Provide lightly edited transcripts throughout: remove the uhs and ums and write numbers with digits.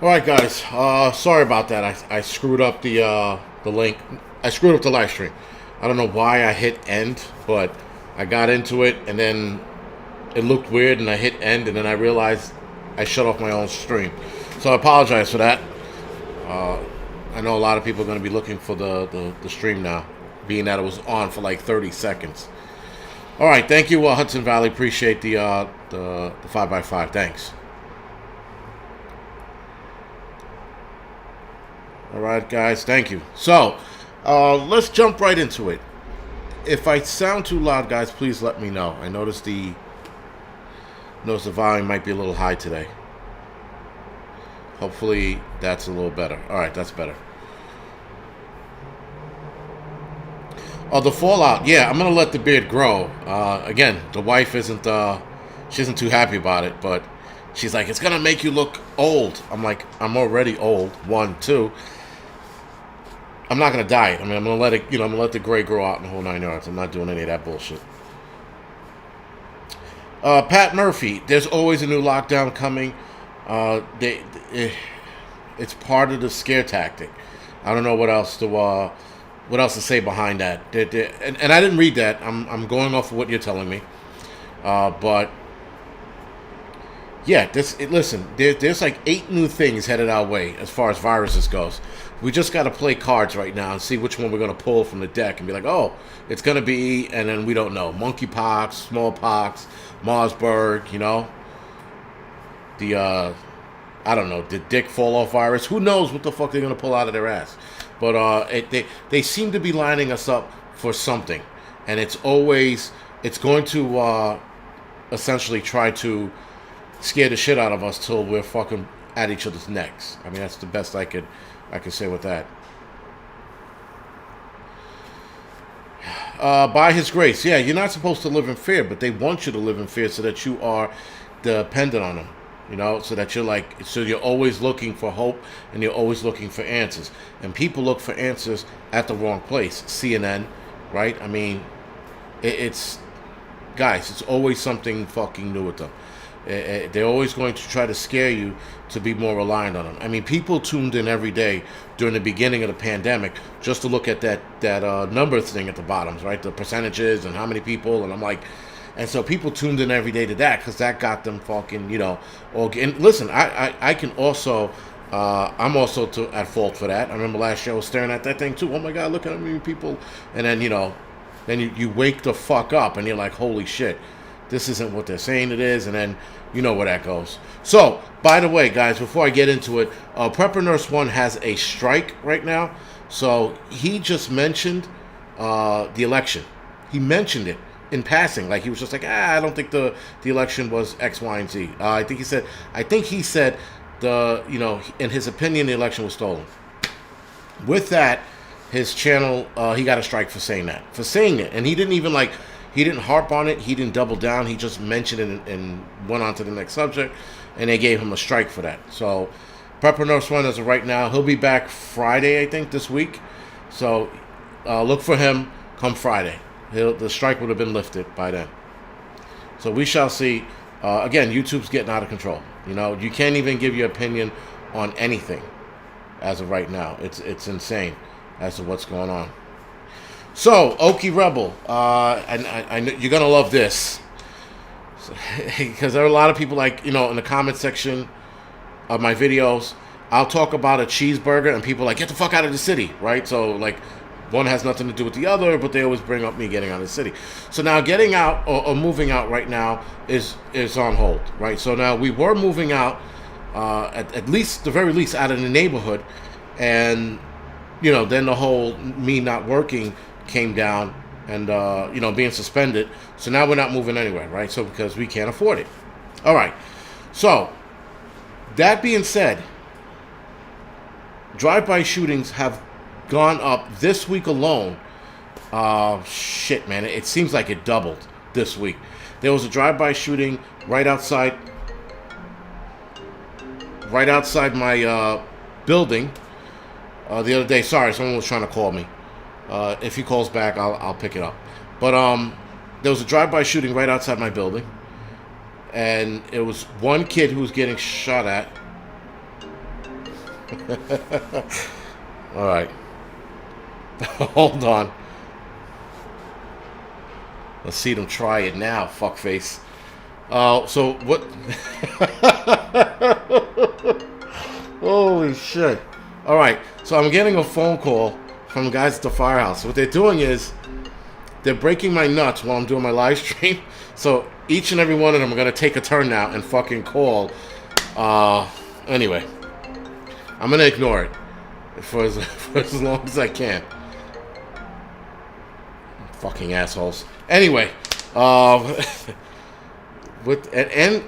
All right, guys. Sorry about that. I screwed up the link. I screwed up the live stream. I don't know why I hit end, but I got into it and then it looked weird, and I hit end, and then I realized I shut off my own stream. So I apologize for that. I know a lot of people are going to be looking for the stream now, being that it was on for like 30 seconds. All right, thank you, Hudson Valley. Appreciate the 5x5. Thanks. All right, guys, thank you. So, let's jump right into it. If I sound too loud, guys, please let me know. I noticed the volume might be a little high today. Hopefully, that's a little better. All right, that's better. Oh, the fallout. Yeah, I'm gonna let the beard grow. Again, the wife isn't. She isn't too happy about it, but she's like, it's gonna make you look old. I'm like, I'm already old. 1, 2. I'm not gonna dye it. I mean, I'm gonna let it. I'm gonna let the gray grow out in the whole 9 yards. I'm not doing any of that bullshit. Pat Murphy. There's always a new lockdown coming. It's part of the scare tactic. I don't know what else to say behind that. And I didn't read that. I'm going off of what you're telling me. But yeah, listen. There's like 8 new things headed our way as far as viruses goes. We just got to play cards right now and see which one we're going to pull from the deck and be like, oh, it's going to be, and then we don't know. Monkeypox, smallpox, Marsburg, the I don't know, the dick fall off virus. Who knows what the fuck they're going to pull out of their ass? But they seem to be lining us up for something, and it's going to essentially try to scare the shit out of us till we're fucking at each other's necks. I mean, that's the best I could say with that. By His grace, yeah, you're not supposed to live in fear, but they want you to live in fear so that you are dependent on them. So that you're always looking for hope and you're always looking for answers. And people look for answers at the wrong place. CNN, right? I mean, it's always something fucking new with them. They're always going to try to scare you to be more reliant on them. I mean, people tuned in every day during the beginning of the pandemic just to look at that number thing at the bottoms, right? The percentages and how many people, and I'm like. And so people tuned in every day to that because that got them fucking, and listen, I can also, I'm also at fault for that. I remember last year I was staring at that thing too. Oh my God, look at how many people. And then, then you wake the fuck up and you're like, holy shit, this isn't what they're saying it is. And then you know where that goes. So, by the way, guys, before I get into it, Prepper Nurse 1 has a strike right now. So he just mentioned the election. He mentioned it in passing, like he was just like, I don't think the election was X, Y, and Z. I think he said in his opinion, the election was stolen. With that, his channel, he got a strike for saying it, and he didn't even he didn't harp on it, he didn't double down, he just mentioned it and went on to the next subject, and they gave him a strike for that. So, Prepper Nurse 1 as of right now, he'll be back Friday, I think, this week. So, look for him come Friday. The strike would have been lifted by then. So we shall see. Again, YouTube's getting out of control. You can't even give your opinion on anything as of right now. It's insane as to what's going on. So, Okie Rebel, and I know you're gonna love this because there are a lot of people in the comment section of my videos. I'll talk about a cheeseburger and people are like, get the fuck out of the city, right? So one has nothing to do with the other, but they always bring up me getting out of the city. So now getting out or moving out right now is on hold, right? So now we were moving out, at least, the very least, out of the neighborhood. And, then the whole me not working came down and, being suspended. So now we're not moving anywhere, right? So because we can't afford it. All right. So that being said, drive-by shootings have gone up this week alone. Shit, man, it seems like it doubled this week. There was a drive-by shooting right outside my building the other day. Sorry, someone was trying to call me. If he calls back, I'll pick it up. But there was a drive-by shooting right outside my building, and it was one kid who was getting shot at. All right. Hold on. Let's see them try it now, fuckface. So what? Holy shit. All right. So I'm getting a phone call from the guys at the firehouse. What they're doing is they're breaking my nuts while I'm doing my live stream. So each and every one of them are going to take a turn now and fucking call. Anyway, I'm going to ignore it for as long as I can. Fucking assholes. Anyway, and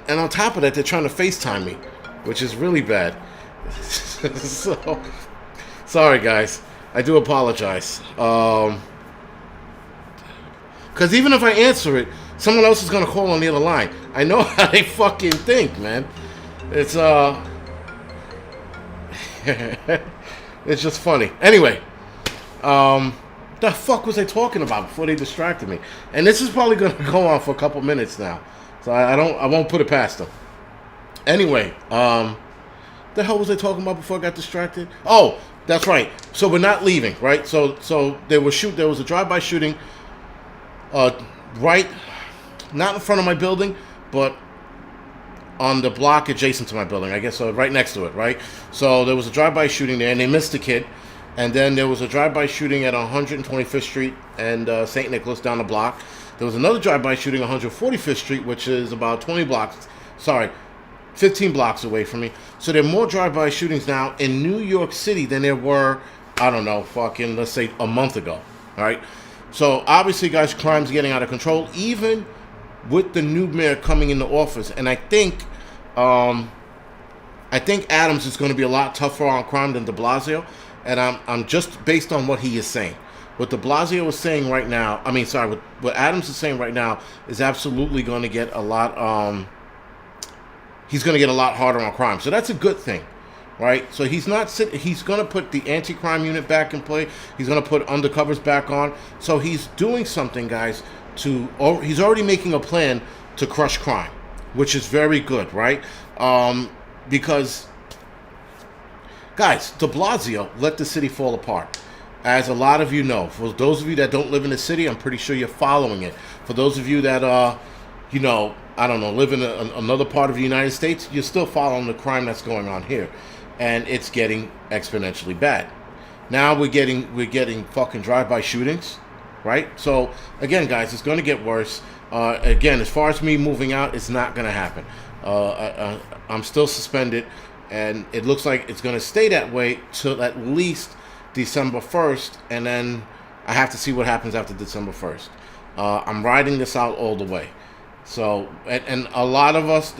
on top of that, they're trying to FaceTime me, which is really bad. So, sorry guys, I do apologize. Because even if I answer it, someone else is gonna call on the other line. I know how they fucking think, man. It's it's just funny. Anyway, the fuck was I talking about before they distracted me? And this is probably gonna go on for a couple minutes now, so I won't put it past them. Anyway, the hell was I talking about before I got distracted? Oh, that's right. So we're not leaving, right? So there was a drive-by shooting, right, not in front of my building, but on the block adjacent to my building. I guess right next to it, right? So there was a drive-by shooting there, and they missed a kid. And then there was a drive-by shooting at 125th Street and St. Nicholas down the block. There was another drive-by shooting at 145th Street, which is about 15 blocks away from me. So there are more drive-by shootings now in New York City than there were, I don't know, fucking, let's say a month ago. All right? So obviously, guys, crime's getting out of control, even with the new mayor coming into office. And I think Adams is going to be a lot tougher on crime than de Blasio. And I'm just based on what he is saying. What de Blasio is saying right now, what Adams is saying right now is absolutely going to get a lot, he's going to get a lot harder on crime. So that's a good thing, right? So he's going to put the anti-crime unit back in play. He's going to put undercovers back on. So he's doing something, guys, he's already making a plan to crush crime, which is very good, right? Because, guys, de Blasio let the city fall apart. As a lot of you know, for those of you that don't live in the city, I'm pretty sure you're following it. For those of you that, live in another part of the United States, you're still following the crime that's going on here. And it's getting exponentially bad. Now we're getting fucking drive-by shootings, right? So, again, guys, it's going to get worse. Again, as far as me moving out, it's not going to happen. I'm still suspended. And it looks like it's going to stay that way till at least December 1st. And then I have to see what happens after December 1st. I'm riding this out all the way. So, and a lot of us,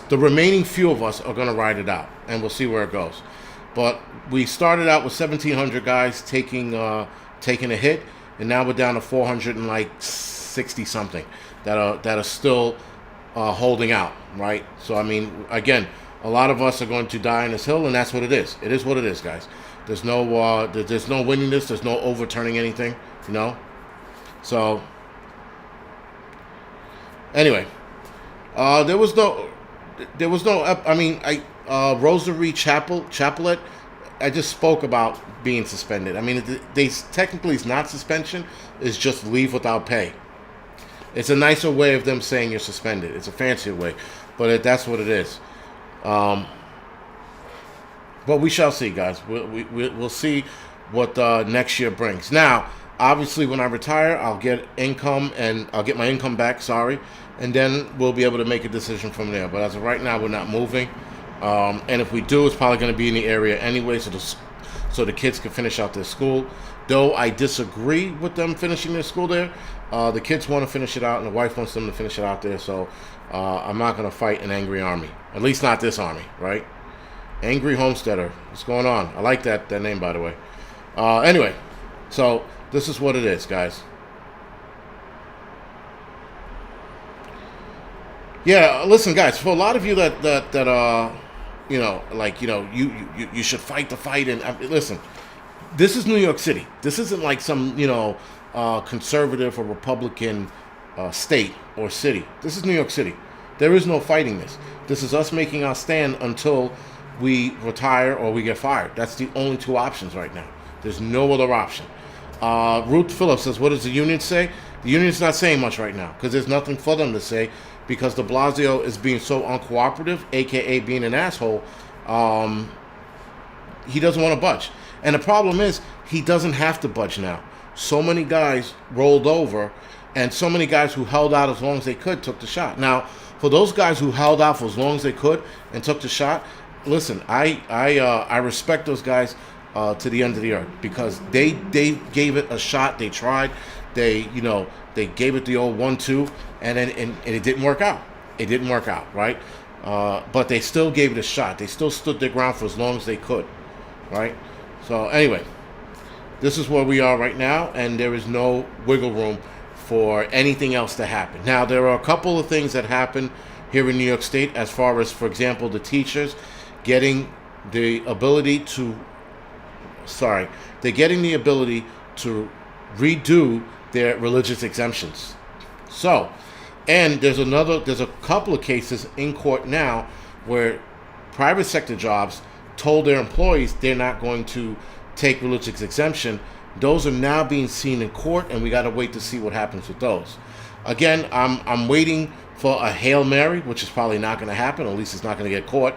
the remaining few of us are going to ride it out. And we'll see where it goes. But we started out with 1,700 guys taking a hit. And now we're down to 460 something that are still holding out, right? So, I mean, again, a lot of us are going to die on this hill, and that's what it is. It is what it is, guys. There's no winning this. There's no overturning anything, you know? So, anyway, Rosary Chapelet, I just spoke about being suspended. I mean, technically it's not suspension. It's just leave without pay. It's a nicer way of them saying you're suspended. It's a fancier way, but that's what it is. But we shall see, guys. We'll see what next year brings. Now, obviously, when I retire, I'll get income, and I'll get my income back, and then we'll be able to make a decision from there. But as of right now, we're not moving. And if we do, it's probably going to be in the area anyway, so the kids can finish out their school. Though I disagree with them finishing their school there. The kids want to finish it out, and the wife wants them to finish it out there. So I'm not going to fight an angry army. At least not this army, right? Angry Homesteader. What's going on? I like that name, by the way. Anyway, so this is what it is, guys. Yeah, listen, guys. For a lot of you that you should fight the fight, and listen. This is New York City. This isn't like some, conservative or Republican state or city. This is New York City. There is no fighting this. This is us making our stand until we retire or we get fired. That's the only two options right now. There's no other option. Ruth Phillips says, what does the union say? The union's not saying much right now because there's nothing for them to say because de Blasio is being so uncooperative, a.k.a. being an asshole. He doesn't want to budge. And the problem is he doesn't have to budge now. So many guys rolled over, and so many guys who held out as long as they could took the shot. Now, for those guys who held out for as long as they could and took the shot, listen, I respect those guys to the end of the earth because they gave it a shot. They tried. They gave it the old 1-2, and it didn't work out. It didn't work out, right? But they still gave it a shot. They still stood their ground for as long as they could, right? So anyway, this is where we are right now, and there is no wiggle room for anything else to happen. Now, there are a couple of things that happen here in New York State as far as, for example, the teachers getting the ability to redo their religious exemptions. So, and there's a couple of cases in court now where private sector jobs told their employees they're not going to take religious exemption. Those are now being seen in court, and we got to wait to see what happens with those. Again, I'm waiting for a Hail Mary, which is probably not going to happen, or at least it's not going to get caught,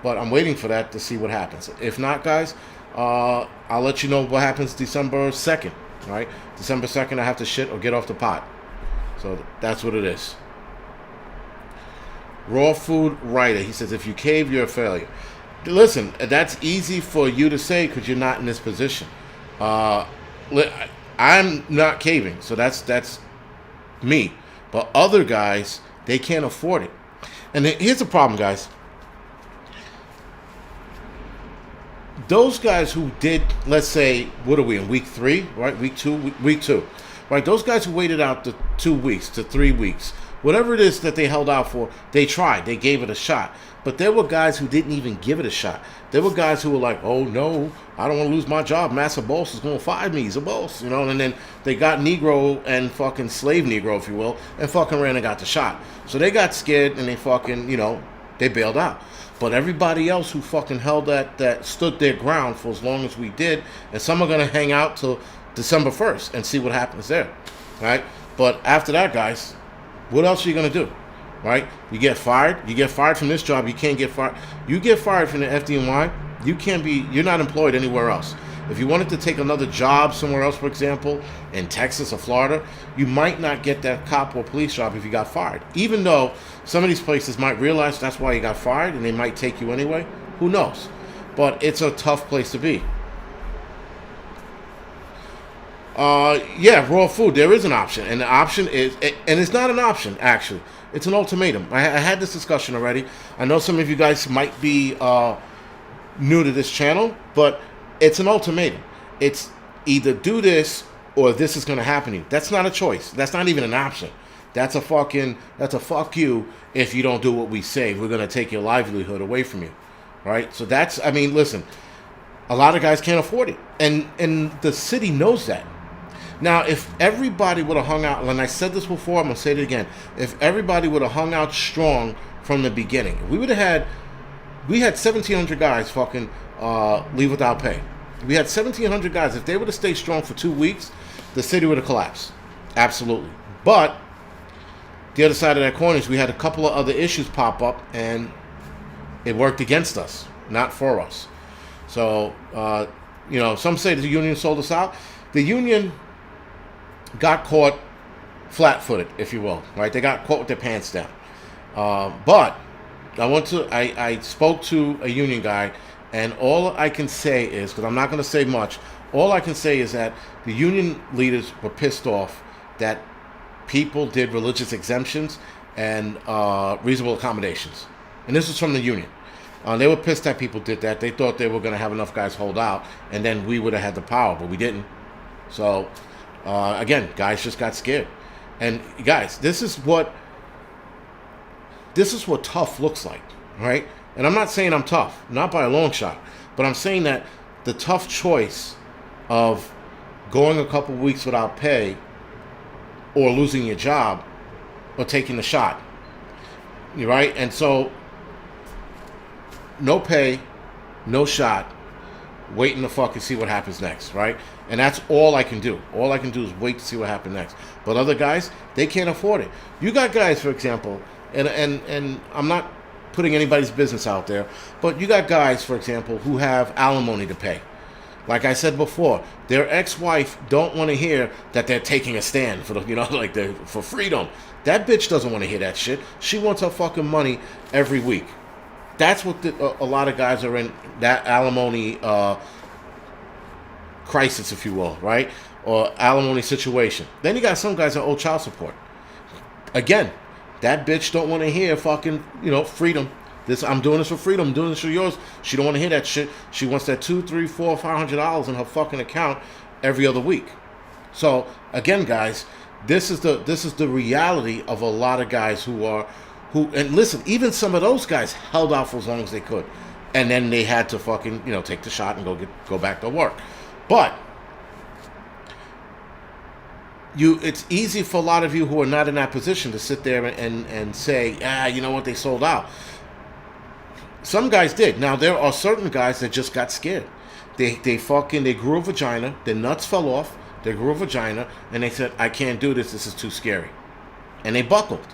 but I'm waiting for that to see what happens. If not, guys, I'll let you know what happens December 2nd, right? December 2nd, I have to shit or get off the pot. So that's what it is. Raw Food Writer, he says, if you cave, you're a failure. Listen, that's easy for you to say because you're not in this position. I'm not caving, so that's me. But other guys, they can't afford it. And here's the problem, guys. Those guys who did, let's say, what are we in, week 3, right? Week 2, right? Those guys who waited out the 2 weeks to 3 weeks, whatever it is that they held out for, they tried. They gave it a shot. But there were guys who didn't even give it a shot. There were guys who were like, oh, no, I don't want to lose my job. Massa Boss is going to fire me. He's a boss, And then they got Negro and fucking slave Negro, if you will, and fucking ran and got the shot. So they got scared and they fucking, they bailed out. But everybody else who fucking held that stood their ground for as long as we did, and some are going to hang out till December 1st and see what happens there, right? But after that, guys, what else are you going to do? Right? You get fired. You get fired from this job. You can't get fired. You get fired from the FDNY. You're not employed anywhere else. If you wanted to take another job somewhere else, for example, in Texas or Florida, you might not get that cop or police job if you got fired. Even though some of these places might realize that's why you got fired and they might take you anyway. Who knows? But it's a tough place to be. Raw food. There is an option. And the option is, and it's not an option, actually. It's an ultimatum. I had this discussion already. I know some of you guys might be new to this channel, but it's an ultimatum. It's either do this or this is going to happen to you. That's not a choice. That's not even an option. That's a fuck you if you don't do what we say. We're going to take your livelihood away from you. Right? So listen, a lot of guys can't afford it. And the city knows that. Now, if everybody would have hung out, and I said this before, I'm going to say it again. If everybody would have hung out strong from the beginning, we had 1,700 guys fucking leave without pay. We had 1,700 guys. If they would have stayed strong for 2 weeks, the city would have collapsed. Absolutely. But the other side of that coin is we had a couple of other issues pop up, and it worked against us, not for us. So, some say the union sold us out. The union got caught flat-footed, if you will, right? They got caught with their pants down. But I spoke to a union guy, and all I can say is, because I'm not going to say much, all I can say is that the union leaders were pissed off that people did religious exemptions and reasonable accommodations. And this was from the union. They were pissed that people did that. They thought they were going to have enough guys hold out, and then we would have had the power, but we didn't. So, again, guys just got scared. And guys, this is what tough looks like, right? And I'm not saying I'm tough, not by a long shot, but I'm saying that the tough choice of going a couple weeks without pay or losing your job or taking the shot, right? And so, no pay, no shot, waiting to fucking see what happens next, right? And that's all I can do. All I can do is wait to see what happens next. But other guys, they can't afford it. You got guys, for example, and I'm not putting anybody's business out there, but you got guys, for example, who have alimony to pay. Like I said before, their ex-wife don't want to hear that they're taking a stand for the, like for freedom. That bitch doesn't want to hear that shit. She wants her fucking money every week. That's what a lot of guys are in, that alimony crisis, if you will, right? Or alimony situation. Then you got some guys that owe child support. Again, that bitch don't want to hear fucking, freedom. I'm doing this for freedom. I'm doing this for yours. She don't want to hear that shit. She wants that $200, $300, $400, $500 in her fucking account every other week. So again, guys, this is the reality of a lot of guys and listen, even some of those guys held out for as long as they could, and then they had to fucking take the shot and go back to work. But it's easy for a lot of you who are not in that position to sit there and say, you know what, they sold out. Some guys did. Now there are certain guys that just got scared. They grew a vagina, their nuts fell off, they grew a vagina, and they said, I can't do this, this is too scary. And they buckled.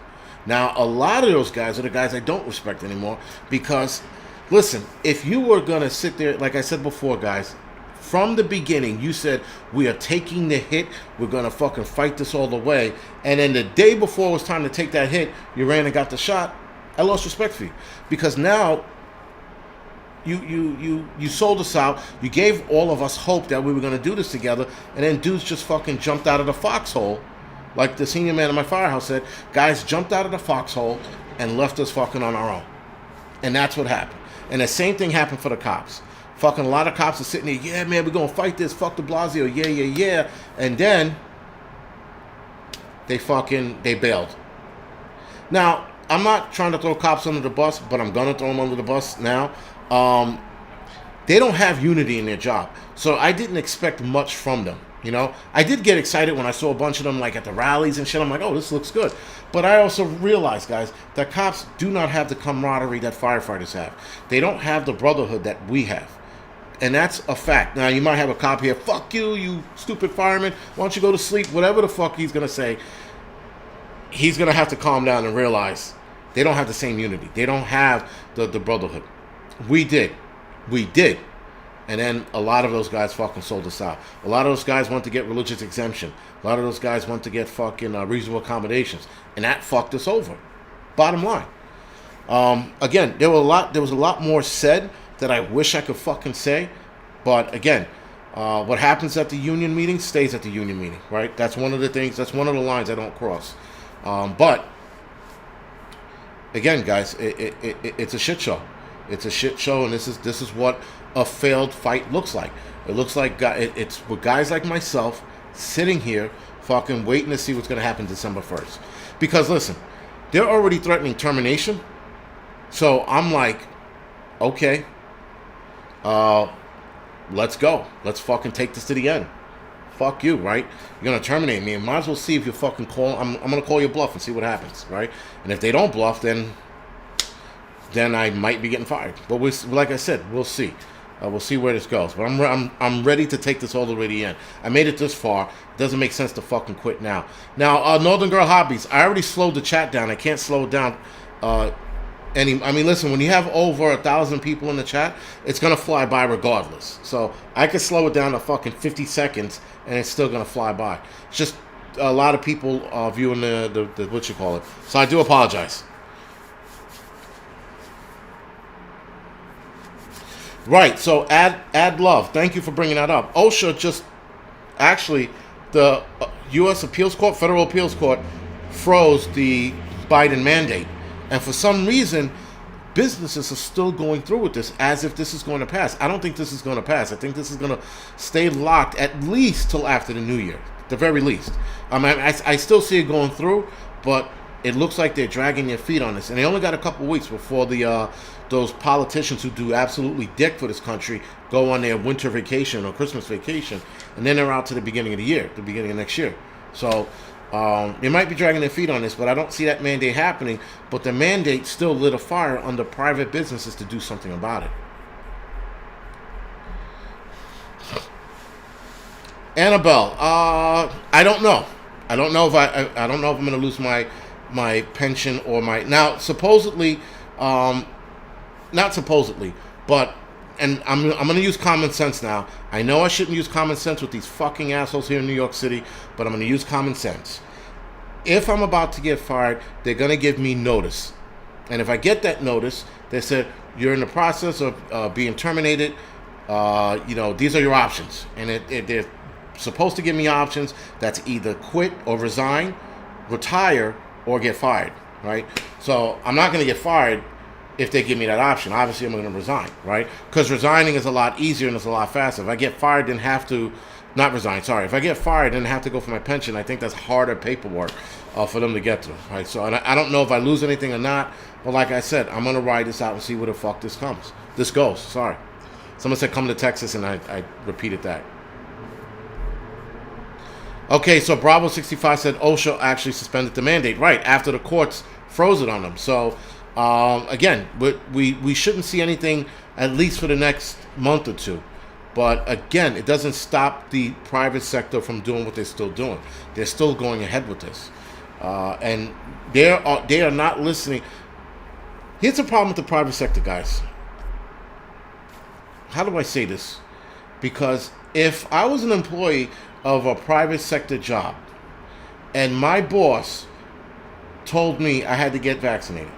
Now a lot of those guys are the guys I don't respect anymore, because listen, if you were gonna sit there, like I said before, guys, from the beginning, you said, we are taking the hit, we're going to fucking fight this all the way, and then the day before it was time to take that hit, you ran and got the shot, I lost respect for you. Because now, you sold us out, you gave all of us hope that we were going to do this together, and then dudes just fucking jumped out of the foxhole, like the senior man in my firehouse said, guys jumped out of the foxhole and left us fucking on our own. And that's what happened. And the same thing happened for the cops. Fucking a lot of cops are sitting there, yeah, man, we're going to fight this, fuck de Blasio, yeah. And then they bailed. Now, I'm not trying to throw cops under the bus, but I'm going to throw them under the bus now. They don't have unity in their job. So I didn't expect much from them, I did get excited when I saw a bunch of them, like, at the rallies and shit. I'm like, oh, this looks good. But I also realized, guys, that cops do not have the camaraderie that firefighters have. They don't have the brotherhood that we have. And that's a fact. Now, you might have a cop here, fuck you, you stupid fireman, why don't you go to sleep, whatever the fuck he's going to say. He's going to have to calm down and realize they don't have the same unity. They don't have the brotherhood. We did. And then a lot of those guys fucking sold us out. A lot of those guys want to get religious exemption. A lot of those guys want to get fucking reasonable accommodations. And that fucked us over. Bottom line. Again, there was a lot more said that I wish I could fucking say. But again, what happens at the union meeting stays at the union meeting, right? That's one of the things, that's one of the lines I don't cross. But again, guys, it's a shit show. It's a shit show, and this is what a failed fight looks like. It looks like it's with guys like myself sitting here fucking waiting to see what's going to happen December 1st. Because listen, they're already threatening termination. So I'm like, okay, let's go. Let's fucking take this to the end. Fuck you, right? You're going to terminate me, and might as well see if you fucking call. I'm going to call your bluff and see what happens, right? And if they don't bluff, then I might be getting fired. But like I said, we'll see. We'll see where this goes. But I'm ready to take this all the way to the end. I made it this far. It doesn't make sense to fucking quit now. Now, Northern Girl Hobbies. I already slowed the chat down. I can't slow it down. I mean, listen, when you have over 1,000 people in the chat, it's going to fly by regardless. So I could slow it down to fucking 50 seconds, and it's still going to fly by. It's just a lot of people viewing the what you call it. So I do apologize. Right, so add love. Thank you for bringing that up. OSHA just, actually, the U.S. Appeals Court, Federal Appeals Court, froze the Biden mandate. And for some reason, businesses are still going through with this as if this is going to pass. I don't think this is going to pass. I think this is going to stay locked at least till after the new year, at the very least. I mean, I still see it going through, but it looks like they're dragging their feet on this. And they only got a couple weeks before those politicians who do absolutely dick for this country go on their winter vacation or Christmas vacation, and then they're out to the beginning of the year, the beginning of next year. So they might be dragging their feet on this, but I don't see that mandate happening. But the mandate still lit a fire under private businesses to do something about it. Annabelle, I don't know. I don't know if I don't know if I'm going to lose my pension or my now supposedly, not supposedly, but and I'm going to use common sense now. I know I shouldn't use common sense with these fucking assholes here in New York City, but I'm going to use common sense. If I'm about to get fired, they're going to give me notice, and if I get that notice, they said you're in the process of being terminated. These are your options, and they're supposed to give me options. That's either quit or resign, retire, or get fired, right? So I'm not going to get fired if they give me that option. Obviously, I'm going to resign, right? Because resigning is a lot easier and it's a lot faster. If I get fired, then have to, not resign, sorry. If I get fired and have to go for my pension, I think that's harder paperwork for them to get through, right? So and I don't know if I lose anything or not, but like I said, I'm going to ride this out and see where the fuck this goes, sorry. Someone said come to Texas, and I repeated that. Okay, so Bravo65 said OSHA actually suspended the mandate, right, after the courts froze it on them. So, again, we shouldn't see anything, at least for the next month or two. But, again, it doesn't stop the private sector from doing what they're still doing. They're still going ahead with this. And they are not listening. Here's the problem with the private sector, guys. How do I say this? Because if I was an employee of a private sector job and my boss told me I had to get vaccinated,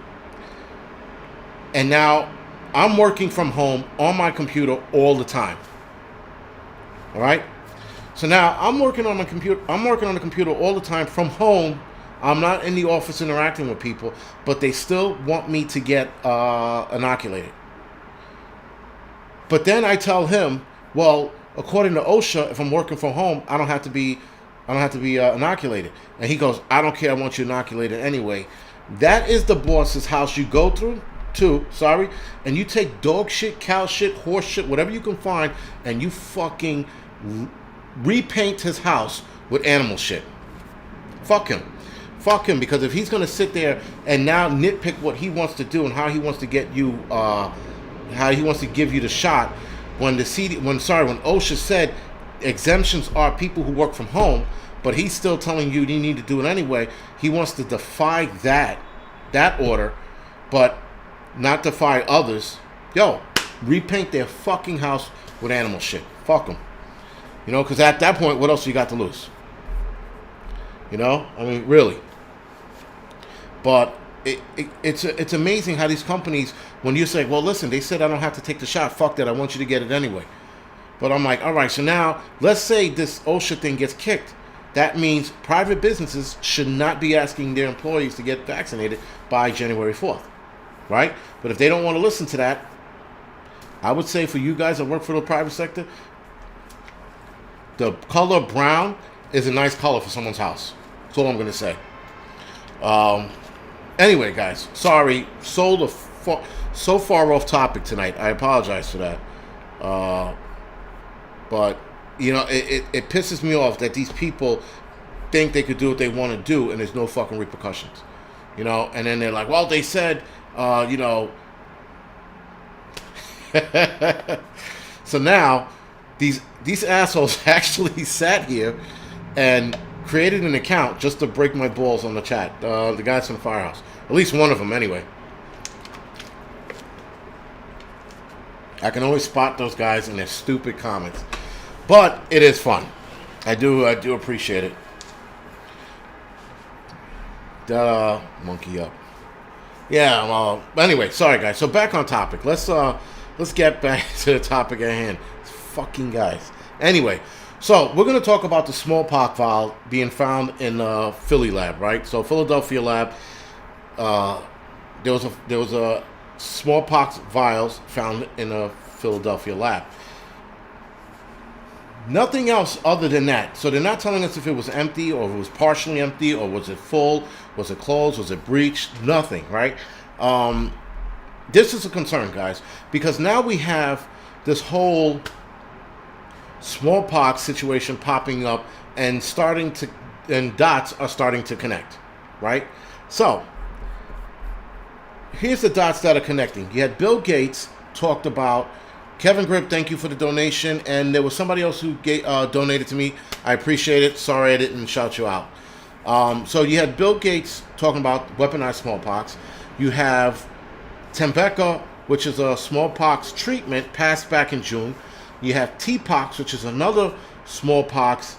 and now I'm working from home on my computer all the time, all right? So now I'm working on the computer all the time from home. I'm not in the office interacting with people, but they still want me to get inoculated. But then I tell him, well, according to OSHA, if I'm working from home, I don't have to be inoculated. And he goes, I don't care, I want you inoculated anyway. That is the boss's house you go to, and you take dog shit, cow shit, horse shit, whatever you can find, and you fucking repaint his house with animal shit. Fuck him, because if he's gonna sit there and now nitpick what he wants to do and how he wants to get you, how he wants to give you the shot, when OSHA said exemptions are people who work from home, but he's still telling you need to do it anyway. He wants to defy that order, but not defy others. Yo, repaint their fucking house with animal shit. Fuck them. Because at that point, what else you got to lose? I mean, really. But it's amazing how these companies, when you say, well, listen, they said I don't have to take the shot. Fuck that. I want you to get it anyway. But I'm like, all right, so now let's say this OSHA thing gets kicked. That means private businesses should not be asking their employees to get vaccinated by January 4th, right? But if they don't want to listen to that, I would say for you guys that work for the private sector, the color brown is a nice color for someone's house. That's all I'm going to say. Anyway, guys, sorry, so far off topic tonight. I apologize for that. But, it pisses me off that these people think they could do what they want to do and there's no fucking repercussions. And then they're like, well, they said, So now, these assholes actually sat here and created an account just to break my balls on the chat. The guys from the firehouse. At least one of them, anyway. I can always spot those guys in their stupid comments. But it is fun. I do appreciate it. Monkey up. Yeah, well, anyway, sorry guys. So back on topic. Let's get back to the topic at hand. Fucking guys. Anyway, so we're going to talk about the smallpox vial being found in Philly lab, right? So Philadelphia lab, there was a smallpox vials found in a Philadelphia lab. Nothing else other than that. So they're not telling us if it was empty or if it was partially empty or was it full, was it closed, was it breached? Nothing, right? This is a concern, guys, because now we have this whole smallpox situation popping up and dots are starting to connect, right? So here's the dots that are connecting. You had Bill Gates talked about Kevin Grip, thank you for the donation. And there was somebody else who donated to me. I appreciate it. Sorry I didn't shout you out. So you had Bill Gates talking about weaponized smallpox. You have Tembeca, which is a smallpox treatment, passed back in June. You have T-Pox, which is another smallpox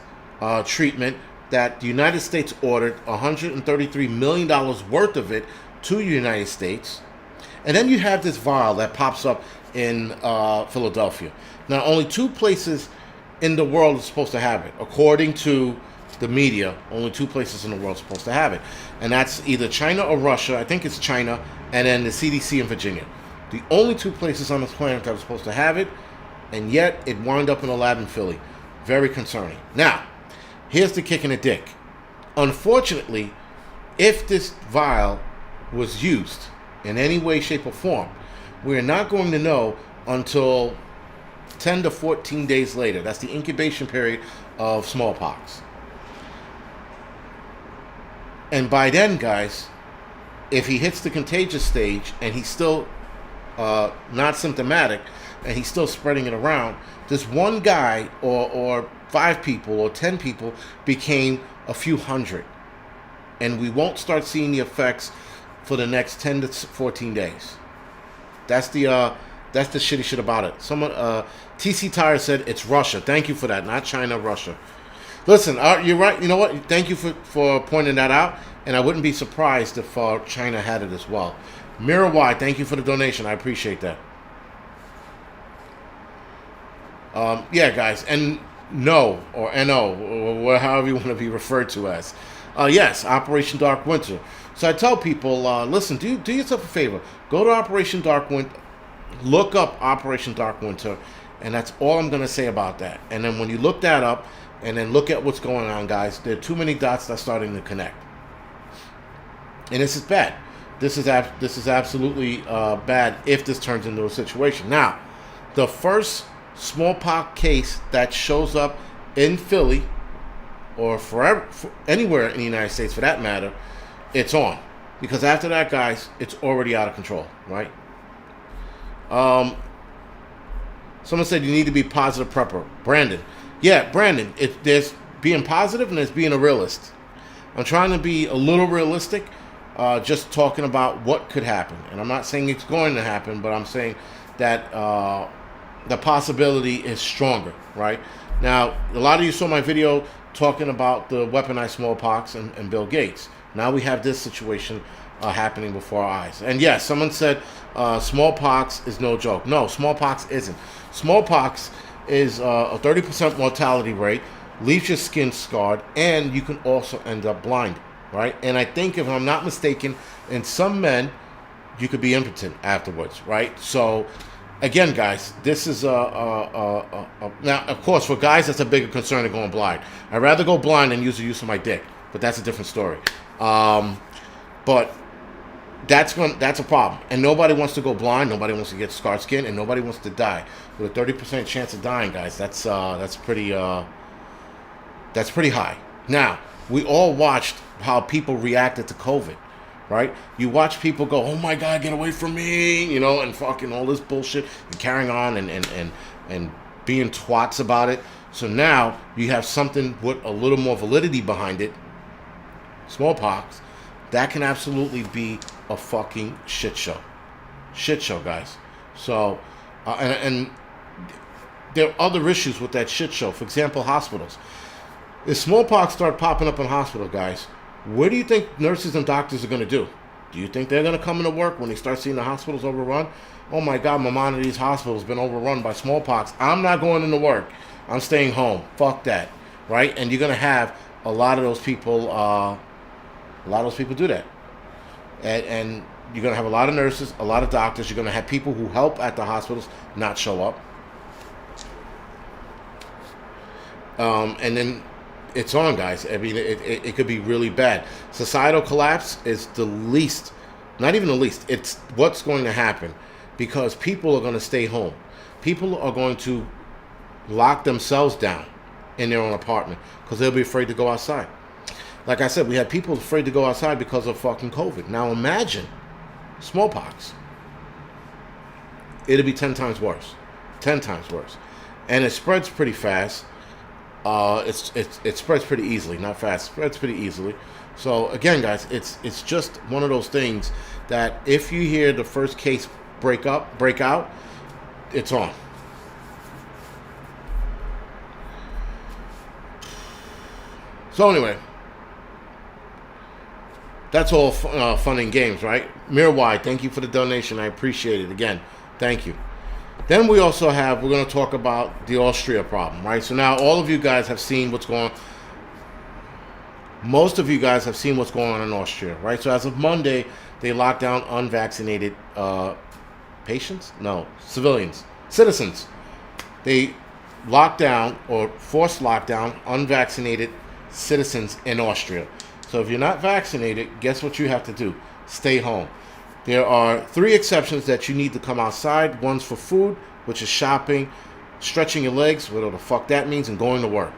treatment that the United States ordered $133 million worth of it to the United States. And then you have this vial that pops up in Philadelphia. Now, only 2 places in the world are supposed to have it. According to the media, only 2 places in the world are supposed to have it. And that's either China or Russia. I think it's China, and then the CDC in Virginia. The only 2 places on this planet that are supposed to have it, and yet it wound up in a lab in Philly. Very concerning. Now, here's the kick in the dick. Unfortunately, if this vial was used in any way, shape, or form, we're not going to know until 10 to 14 days later. That's the incubation period of smallpox. And by then, guys, if he hits the contagious stage and he's still not symptomatic and he's still spreading it around, this one guy or 5 people or 10 people became a few hundred. And we won't start seeing the effects for the next 10 to 14 days. That's the shitty shit about it. Someone, TC Tire said it's Russia. Thank you for that. Not China, Russia. Listen, you're right. You know what? Thank you for pointing that out. And I wouldn't be surprised if China had it as well. Mira Y, thank you for the donation. I appreciate that. Yeah, guys. And no, or NO, or however you want to be referred to as. Yes, Operation Dark Winter. So I tell people, listen, do yourself a favor. Go to Operation Dark Winter, look up Operation Dark Winter, and that's all I'm going to say about that. And then when you look that up, and then look at what's going on, guys, there are too many dots that's starting to connect. And this is bad. This is absolutely bad if this turns into a situation. Now, the first smallpox case that shows up in Philly, or anywhere in the United States for that matter, it's on. Because after that, guys, it's already out of control, right? Someone said you need to be positive prepper. Brandon. Yeah, Brandon, there's being positive and there's being a realist. I'm trying to be a little realistic, just talking about what could happen. And I'm not saying it's going to happen, but I'm saying that the possibility is stronger, right? Now, a lot of you saw my video talking about the weaponized smallpox and Bill Gates. Now we have this situation happening before our eyes. And yes, someone said smallpox is no joke. No, smallpox isn't. Smallpox is a 30% mortality rate, leaves your skin scarred, and you can also end up blind, right? And I think, if I'm not mistaken, in some men, you could be impotent afterwards, right? So, again, guys, this is now, of course, for guys, that's a bigger concern than going blind. I'd rather go blind than use the use of my dick, but that's a different story. But that's a problem, and nobody wants to go blind. Nobody wants to get scarred skin, and nobody wants to die with a 30% chance of dying, guys. That's pretty high. Now, we all watched how people reacted to COVID, right? You watch people go, "Oh my God, get away from me," you know, and fucking all this bullshit, and carrying on and being twats about it. So now you have something with a little more validity behind it, smallpox. That can absolutely be a fucking shit show. Shit show, guys. So, and there are other issues with that shit show. For example, hospitals. If smallpox start popping up in hospital, guys, what do you think nurses and doctors are going to do? Do you think they're going to come into work when they start seeing the hospitals overrun? Oh my God, one of these hospitals been overrun by smallpox. I'm not going into work. I'm staying home. Fuck that, right? And you're going to have a lot of those people. A lot of those people do that. And you're going to have a lot of nurses, a lot of doctors. You're going to have people who help at the hospitals not show up. And then it's on, guys. I mean, it could be really bad. Societal collapse is the least, not even the least. It's what's going to happen, because people are going to stay home. People are going to lock themselves down in their own apartment because they'll be afraid to go outside. Like I said, we had people afraid to go outside because of fucking COVID. Now imagine smallpox. It'll be 10 times worse. 10 times worse. And it spreads pretty fast. It spreads pretty easily, not fast. It spreads pretty easily. So again, guys, it's just one of those things that if you hear the first case break out, it's on. So anyway, that's all fun and games, right? Mirwide, thank you for the donation. I appreciate it. Again, thank you. Then we also we're going to talk about the Austria problem, right? So now all of you guys have seen what's going on. Most of you guys have seen what's going on in Austria, right? So as of Monday, they locked down unvaccinated citizens. They locked down or forced lockdown unvaccinated citizens in Austria. So if you're not vaccinated, guess what you have to do? Stay home. There are 3 exceptions that you need to come outside. One's for food, which is shopping, stretching your legs, whatever the fuck that means, and going to work.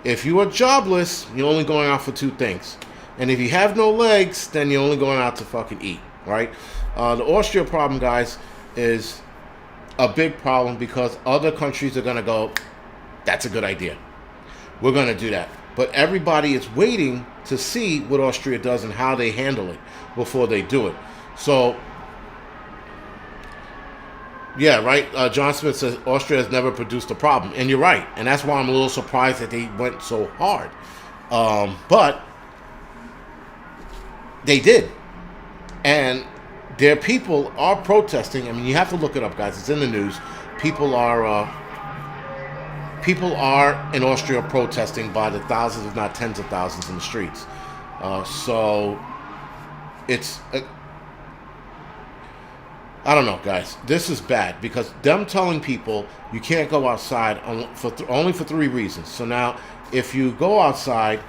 If you are jobless, you're only going out for 2 things. And if you have no legs, then you're only going out to fucking eat, right? The Austria problem, guys, is a big problem because other countries are going to go, that's a good idea. We're going to do that. But everybody is waiting to see what Austria does and how they handle it before they do it. So, yeah, right? John Smith says Austria has never produced a problem. And you're right. And that's why I'm a little surprised that they went so hard. But they did. And their people are protesting. I mean, you have to look it up, guys. It's in the news. People are in Austria protesting by the thousands, if not tens of thousands, in the streets. So it's... I don't know, guys. This is bad because them telling people you can't go outside only for 3 reasons. So now, if you go outside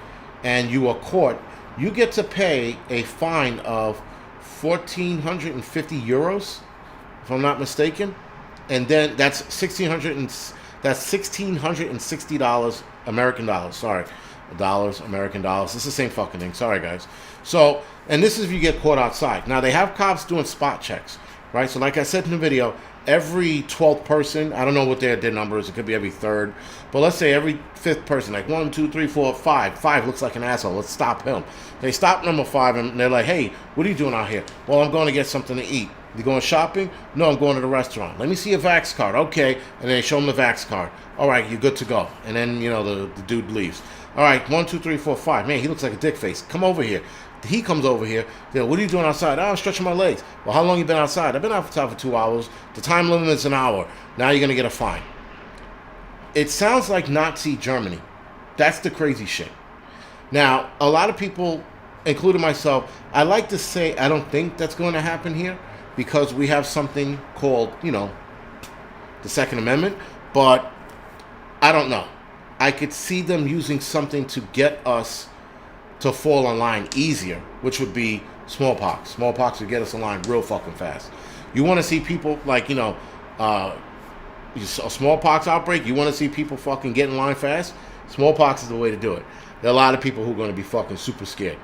and you are caught, you get to pay a fine of 1,450 euros, if I'm not mistaken, and then that's $1,660 American dollars. Sorry, dollars, American dollars. It's the same fucking thing. Sorry, guys. So, and this is if you get caught outside. Now they have cops doing spot checks. Right, so like I said in the video, every 12th person, I don't know what their number is, it could be every 3rd, but let's say every 5th person, like 1, 2, 3, 4, 5. 5 looks like an asshole, let's stop him. They stop number 5 and they're like, hey, what are you doing out here? Well, I'm going to get something to eat. You going shopping? No, I'm going to the restaurant. Let me see your Vax card. Okay, and they show him the Vax card. All right, you're good to go. And then, the dude leaves. All right, 1, 2, 3, 4, 5. Man, he looks like a dick face. Come over here. He comes over here. What are you doing outside? Oh, I'm stretching my legs. Well, how long you been outside? I've been outside for 2 hours. The time limit is an hour. Now you're going to get a fine. It sounds like Nazi Germany. That's the crazy shit. Now, a lot of people, including myself, I like to say I don't think that's going to happen here because we have something called, the Second Amendment. But I don't know. I could see them using something to get us to fall in line easier, which would be smallpox. Smallpox would get us in line real fucking fast. You want to see people like, a smallpox outbreak, you want to see people fucking get in line fast? Smallpox is the way to do it. There are a lot of people who are going to be fucking super scared.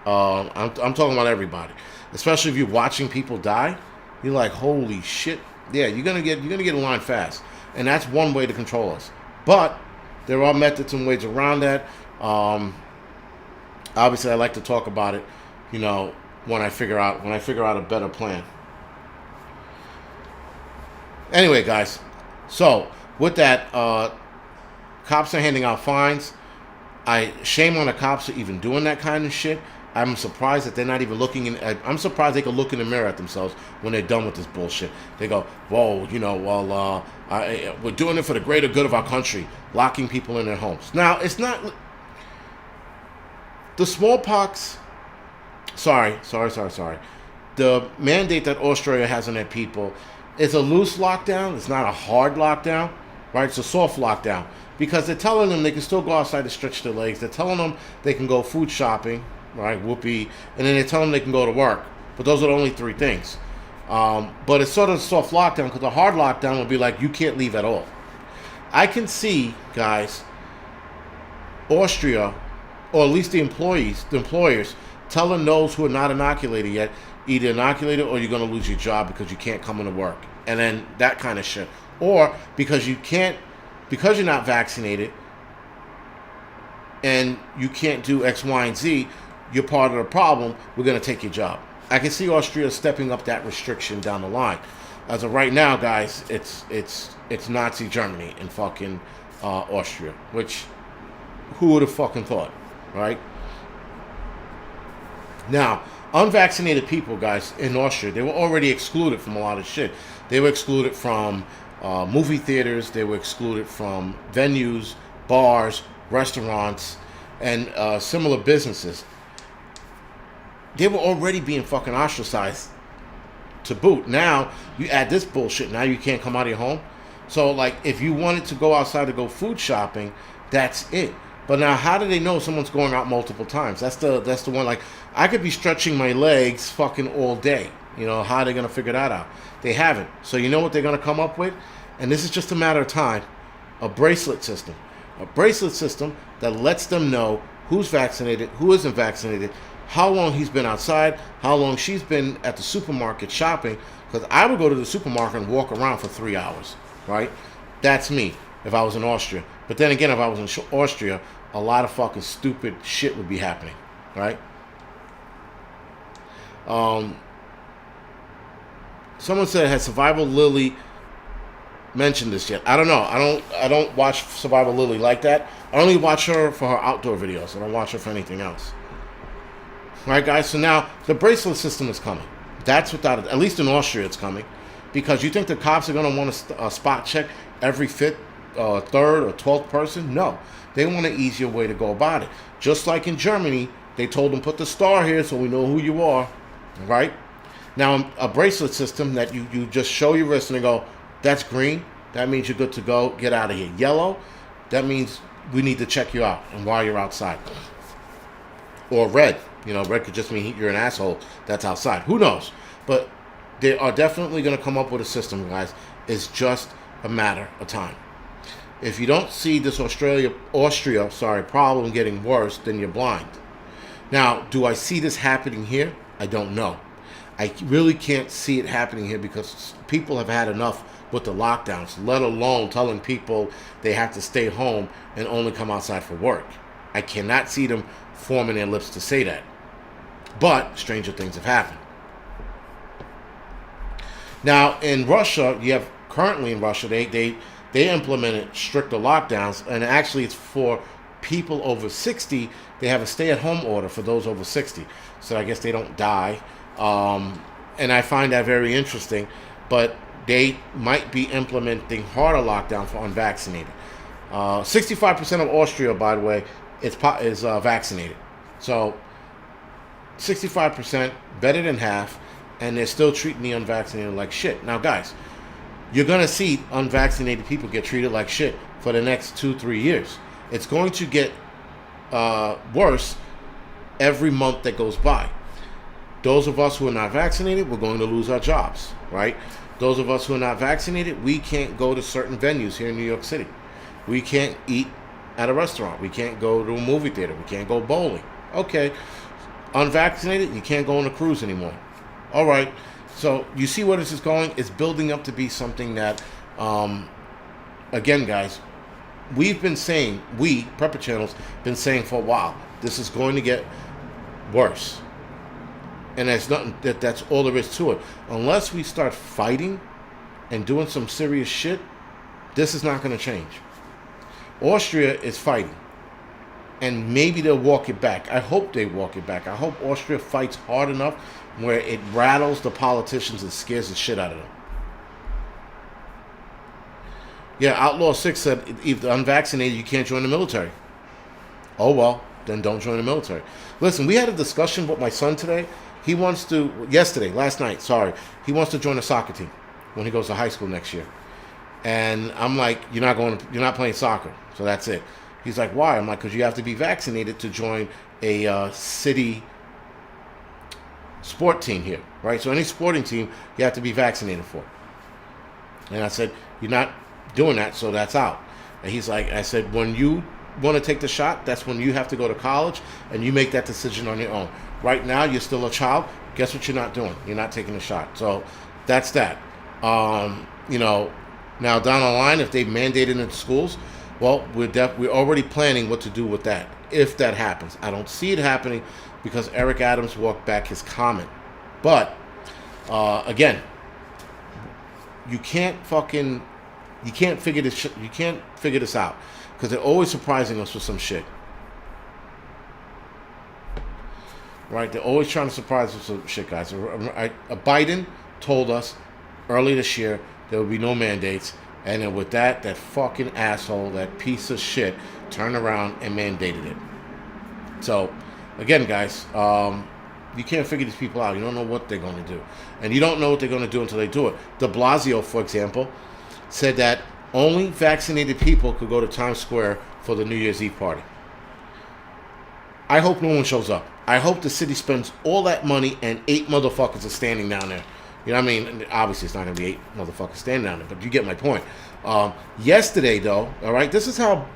I'm talking about everybody. Especially if you're watching people die, you're like, holy shit. Yeah, you're gonna get in line fast. And that's one way to control us. But there are methods and ways around that. Obviously, I like to talk about it, when I figure out a better plan. Anyway, guys, so with that, cops are handing out fines. Shame on the cops for even doing that kind of shit. I'm surprised that they're not even looking in. I'm surprised they can look in the mirror at themselves when they're done with this bullshit. They go, whoa, we're doing it for the greater good of our country, locking people in their homes. Now, it's not. The smallpox, sorry. The mandate that Australia has on their people is a loose lockdown. It's not a hard lockdown, right? It's a soft lockdown because they're telling them they can still go outside to stretch their legs. They're telling them they can go food shopping, right? Whoopee. And then they're telling them they can go to work. But those are the only 3 things. But it's sort of a soft lockdown because the hard lockdown would be like you can't leave at all. I can see, guys, Austria, or at least the employers, telling those who are not inoculated yet, either inoculated or you're going to lose your job because you can't come into work. And then that kind of shit. or because because you're not vaccinated and you can't do X, Y, and Z, you're part of the problem. We're going to take your job. I can see Austria stepping up that restriction down the line. As of right now, guys, it's Nazi Germany in fucking Austria, which who would have fucking thought, right? Now, unvaccinated people, guys, in Austria, they were already excluded from a lot of shit. They were excluded from movie theaters. They were excluded from venues, bars, restaurants, and similar businesses. They were already being fucking ostracized to boot. Now, you add this bullshit. Now you can't come out of your home. So, like, if you wanted to go outside to go food shopping, that's it. But now, how do they know someone's going out multiple times? That's the one. Like, I could be stretching my legs fucking all day. You know, how are they going to figure that out? They haven't. So you know what they're going to come up with? And this is just a matter of time. A bracelet system. A bracelet system that lets them know who's vaccinated, who isn't vaccinated, how long he's been outside, how long she's been at the supermarket shopping. Because I would go to the supermarket and walk around for 3 hours, right? That's me if I was in Austria. But then again, if I was in Austria, a lot of fucking stupid shit would be happening, right? Someone said, has Survival Lily mentioned this yet? I don't know. I don't watch Survival Lily like that. I only watch her for her outdoor videos. I don't watch her for anything else. All right, guys. So now the bracelet system is coming. That's without it. At least in Austria, it's coming, because you think the cops are going to want to spot check every fifth, third, or 12th person? No, they want an easier way to go about it. Just like in Germany, they told them put the star here so we know who you are. Right? Now, a bracelet system that you just show your wrist and they go, that's green. That means you're good to go. Get out of here. Yellow, that means we need to check you out and while you're outside. Or red. You know, red could just mean you're an asshole that's outside. Who knows? But they are definitely going to come up with a system, guys. It's just a matter of time. If you don't see this Austria problem getting worse, then you're blind. Now, do I see this happening here? I don't know. I really can't see it happening here because people have had enough with the lockdowns, let alone telling people they have to stay home and only come outside for work. I cannot see them forming their lips to say that. But stranger things have happened. Now, in Russia, currently in Russia, they implemented stricter lockdowns, and actually it's for people over 60. They have a stay-at-home order for those over 60. So I guess they don't die. And I find that very interesting. But they might be implementing harder lockdown for unvaccinated. 65% of Austria, by the way, is vaccinated. So 65%, better than half, and they're still treating the unvaccinated like shit. Now, guys, you're going to see unvaccinated people get treated like shit for the next 2-3 years. It's going to get worse every month that goes by. Those of us who are not vaccinated, we're going to lose our jobs, right? Those of us who are not vaccinated, we can't go to certain venues here in New York City. We can't eat at a restaurant. We can't go to a movie theater. We can't go bowling. Okay. Unvaccinated, you can't go on a cruise anymore. All right. So you see where this is going? It's building up to be something that, again, guys, we've been saying, Prepper Channel's been saying for a while, this is going to get worse. And that's all there is to it. Unless we start fighting and doing some serious shit, this is not going to change. Austria is fighting. And maybe they'll walk it back. I hope they walk it back. I hope Austria fights hard enough where it rattles the politicians and scares the shit out of them. Yeah, Outlaw 6 said, if you're unvaccinated, you can't join the military. Oh, well, then don't join the military. Listen, we had a discussion with my son today. He wants to, last night, he wants to join a soccer team when he goes to high school next year. And I'm like, you're not playing soccer, so that's it. He's like, why? I'm like, because you have to be vaccinated to join a city sport team here, right? So any sporting team, you have to be vaccinated for. And I said, you're not doing that, so that's out. And he's like, I said, when you want to take the shot, that's when you have to go to college and you make that decision on your own. Right now, you're still a child. Guess what you're not doing? You're not taking the shot. So that's that. Now, down the line, if they mandate it in schools, well, we're already planning what to do with that, if that happens. I don't see it happening because Eric Adams walked back his comment. But, again, you can't figure this out because they're always surprising us with some shit. Right? They're always trying to surprise us with some shit, guys. Biden told us early this year there would be no mandates, and then with that fucking asshole, that piece of shit, turned around and mandated it. So, again, guys, you can't figure these people out. You don't know what they're going to do. And you don't know what they're going to do until they do it. De Blasio, for example, said that only vaccinated people could go to Times Square for the New Year's Eve party. I hope no one shows up. I hope the city spends all that money and 8 motherfuckers are standing down there. You know what I mean? Obviously, it's not going to be 8 motherfuckers standing down there, but you get my point. Yesterday, though, all right, this is how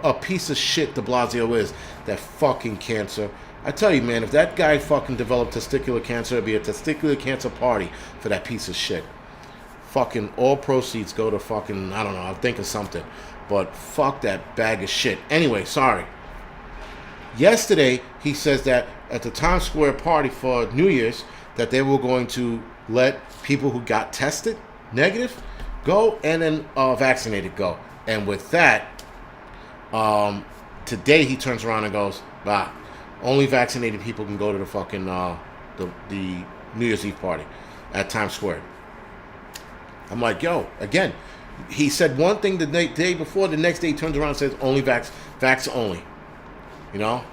a piece of shit de Blasio is. That fucking cancer. I tell you, man, if that guy fucking developed testicular cancer, it'd be a testicular cancer party for that piece of shit. Fucking all proceeds go to fucking, I don't know, I'll think of something. But fuck that bag of shit. Anyway, sorry. Yesterday, he says that at the Times Square party for New Year's, that they were going to let people who got tested negative go and then vaccinated go. And with that, today he turns around and goes, only vaccinated people can go to the fucking the New Year's Eve party at Times Square. I'm like, yo, again, he said one thing the day before, the next day he turns around and says only vax only. You know?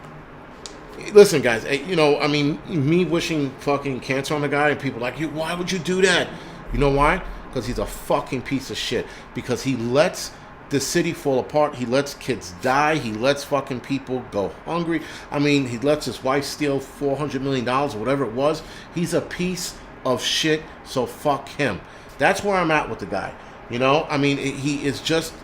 Listen, guys, you know, I mean, me wishing fucking cancer on the guy and people like, why would you do that? You know why? Because he's a fucking piece of shit. Because he lets the city fall apart. He lets kids die. He lets fucking people go hungry. I mean, he lets his wife steal $400 million or whatever it was. He's a piece of shit, so fuck him. That's where I'm at with the guy. You know? I mean, he is just...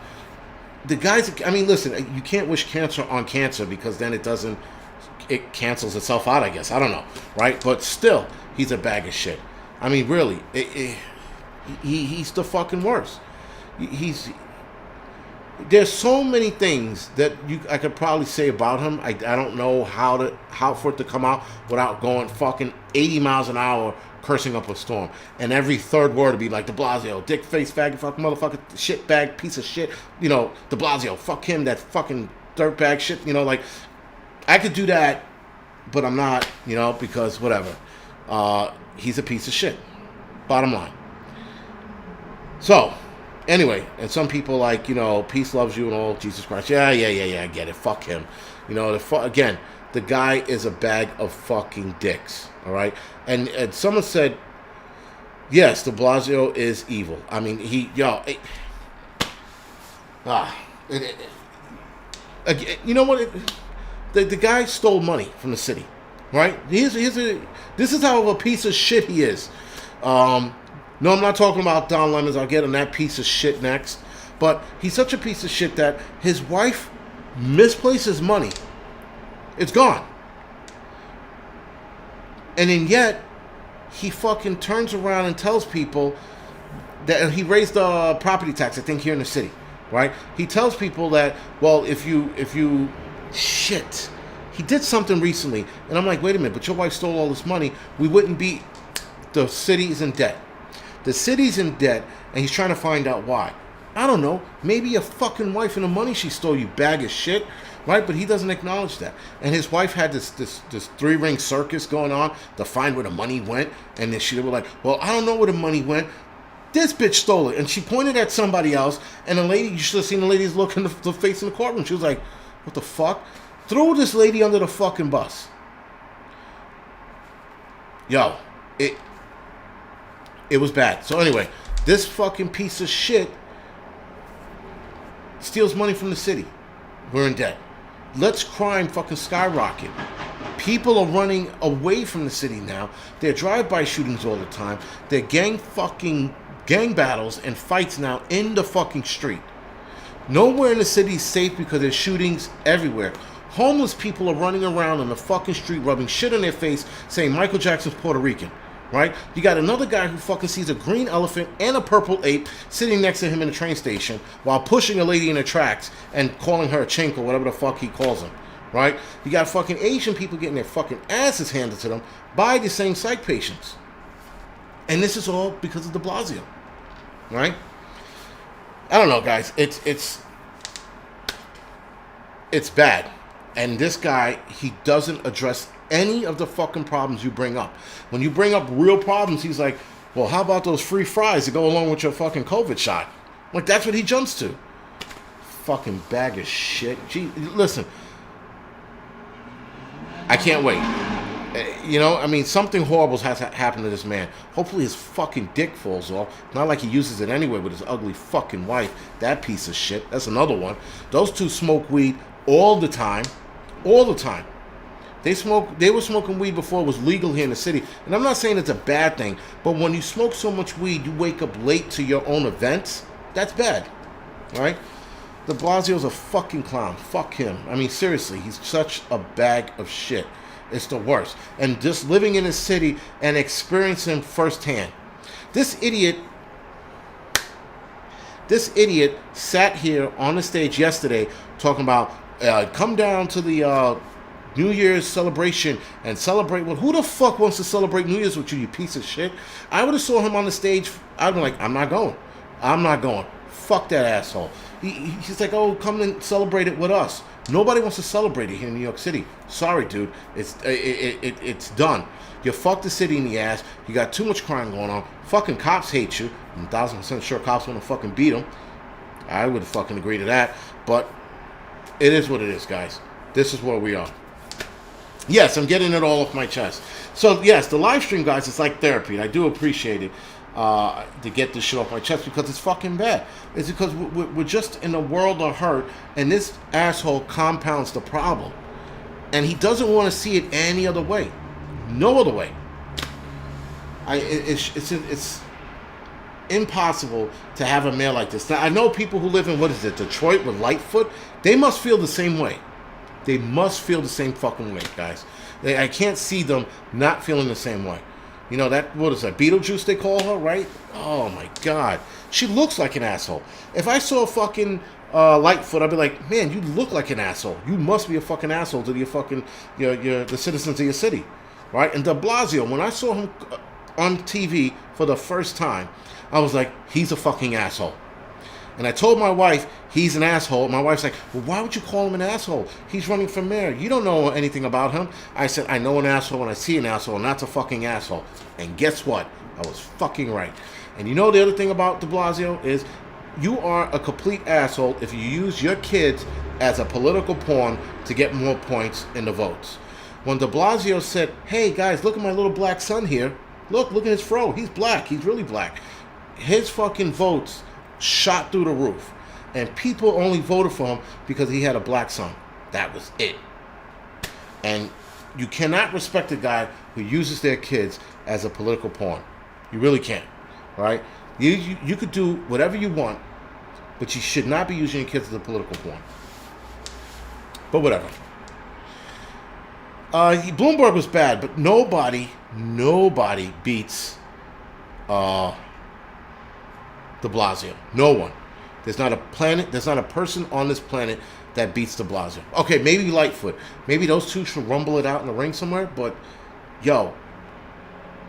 The guy's... I mean, listen, you can't wish cancer on cancer because then it cancels itself out, I guess. I don't know, right? But still, he's a bag of shit. I mean, really, he's the fucking worst. There's so many things that I could probably say about him. I don't know how for it to come out without going fucking 80 miles an hour cursing up a storm. And every third word would be like, de Blasio, dick face, faggot, fucking motherfucker, shit bag, piece of shit. You know, de Blasio, fuck him, that fucking dirtbag shit. You know, like, I could do that, but I'm not, you know, because whatever. He's a piece of shit. Bottom line. So, anyway, and some people like, you know, peace loves you and all, Jesus Christ. Yeah, I get it. Fuck him. You know, again, the guy is a bag of fucking dicks. All right? And someone said, yes, de Blasio is evil. I mean, you know what? The guy stole money from the city, right? This is how of a piece of shit he is. No, I'm not talking about Don Lemons. I'll get on that piece of shit next. But he's such a piece of shit that his wife misplaces money. It's gone. And then yet, he fucking turns around and tells people that he raised the property tax, I think, here in the city, right? He tells people that, well, if you shit. He did something recently, and I'm like, wait a minute, but your wife stole all this money. We wouldn't be... The city's in debt. The city's in debt, and he's trying to find out why. I don't know. Maybe your fucking wife and the money she stole, you bag of shit, right? But he doesn't acknowledge that. And his wife had this 3-ring circus going on to find where the money went, and then she was like, well, I don't know where the money went. This bitch stole it. And she pointed at somebody else, and the lady, you should have seen the lady's look in the face in the courtroom. She was like, what the fuck? Threw this lady under the fucking bus. Yo, it was bad. So anyway, this fucking piece of shit steals money from the city. We're in debt. Let's crime fucking skyrocket. People are running away from the city now. They're drive-by shootings all the time. They're gang battles and fights now in the fucking street. Nowhere in the city is safe because there's shootings everywhere. Homeless people are running around on the fucking street rubbing shit in their face saying Michael Jackson's Puerto Rican. right? You got another guy who fucking sees a green elephant and a purple ape sitting next to him in a train station while pushing a lady in the tracks and calling her a chink or whatever the fuck he calls them, right? You got fucking Asian people getting their fucking asses handed to them by the same psych patients. And this is all because of de Blasio, right? I don't know, guys. It's bad. And this guy, he doesn't address any of the fucking problems you bring up. When you bring up real problems, he's like, well, how about those free fries to go along with your fucking COVID shot? Like, that's what he jumps to. Fucking bag of shit. Gee, listen. I can't wait. You know, I mean, something horrible has happened to this man. Hopefully his fucking dick falls off. Not like he uses it anyway with his ugly fucking wife. That piece of shit. That's another one. Those two smoke weed all the time. All the time. They were smoking weed before it was legal here in the city. And I'm not saying it's a bad thing, but when you smoke so much weed, you wake up late to your own events. That's bad. Right? De Blasio's a fucking clown. Fuck him. I mean, seriously, he's such a bag of shit. It's the worst. And just living in a city and experiencing firsthand. This idiot sat here on the stage yesterday talking about come down to the New Year's celebration and celebrate. Well, who the fuck wants to celebrate New Year's with you, you piece of shit? I would have saw him on the stage. I'd be like, I'm not going. I'm not going. Fuck that asshole. He's like, oh, come and celebrate it with us. Nobody wants to celebrate it here in New York City. Sorry, dude. It's done. You fucked the city in the ass. You got too much crime going on. Fucking cops hate you. I'm 1,000% sure cops want to fucking beat them. I would fucking agree to that. But it is what it is, guys. This is where we are. Yes, I'm getting it all off my chest. So, yes, the live stream, guys, it's like therapy. And I do appreciate it. To get this shit off my chest because it's fucking bad. It's because we're just in a world of hurt, and this asshole compounds the problem, and he doesn't want to see it any other way, no other way. It's impossible to have a man like this. Now, I know people who live in Detroit with Lightfoot. They must feel the same way. They must feel the same fucking way, guys. I can't see them not feeling the same way. You know, what is that, Beetlejuice they call her, right? Oh, my God. She looks like an asshole. If I saw fucking Lightfoot, I'd be like, man, you look like an asshole. You must be a fucking asshole to your fucking, the citizens of your city, right? And de Blasio, when I saw him on TV for the first time, I was like, he's a fucking asshole. And I told my wife, he's an asshole. My wife's like, well, why would you call him an asshole? He's running for mayor. You don't know anything about him. I said, I know an asshole when I see an asshole, and that's a fucking asshole. And guess what? I was fucking right. And you know the other thing about de Blasio is you are a complete asshole if you use your kids as a political pawn to get more points in the votes. When de Blasio said, hey, guys, look at my little black son here. Look at his fro. He's black. He's really black. His fucking votes shot through the roof, and people only voted for him because he had a black son. That was it. And you cannot respect a guy who uses their kids as a political pawn. You really can't, right? You could do whatever you want, but you should not be using your kids as a political pawn. But whatever. Bloomberg was bad, but nobody beats de Blasio. No one. There's not a person on this planet that beats de Blasio. Okay, maybe Lightfoot. Maybe those two should rumble it out in the ring somewhere, but yo,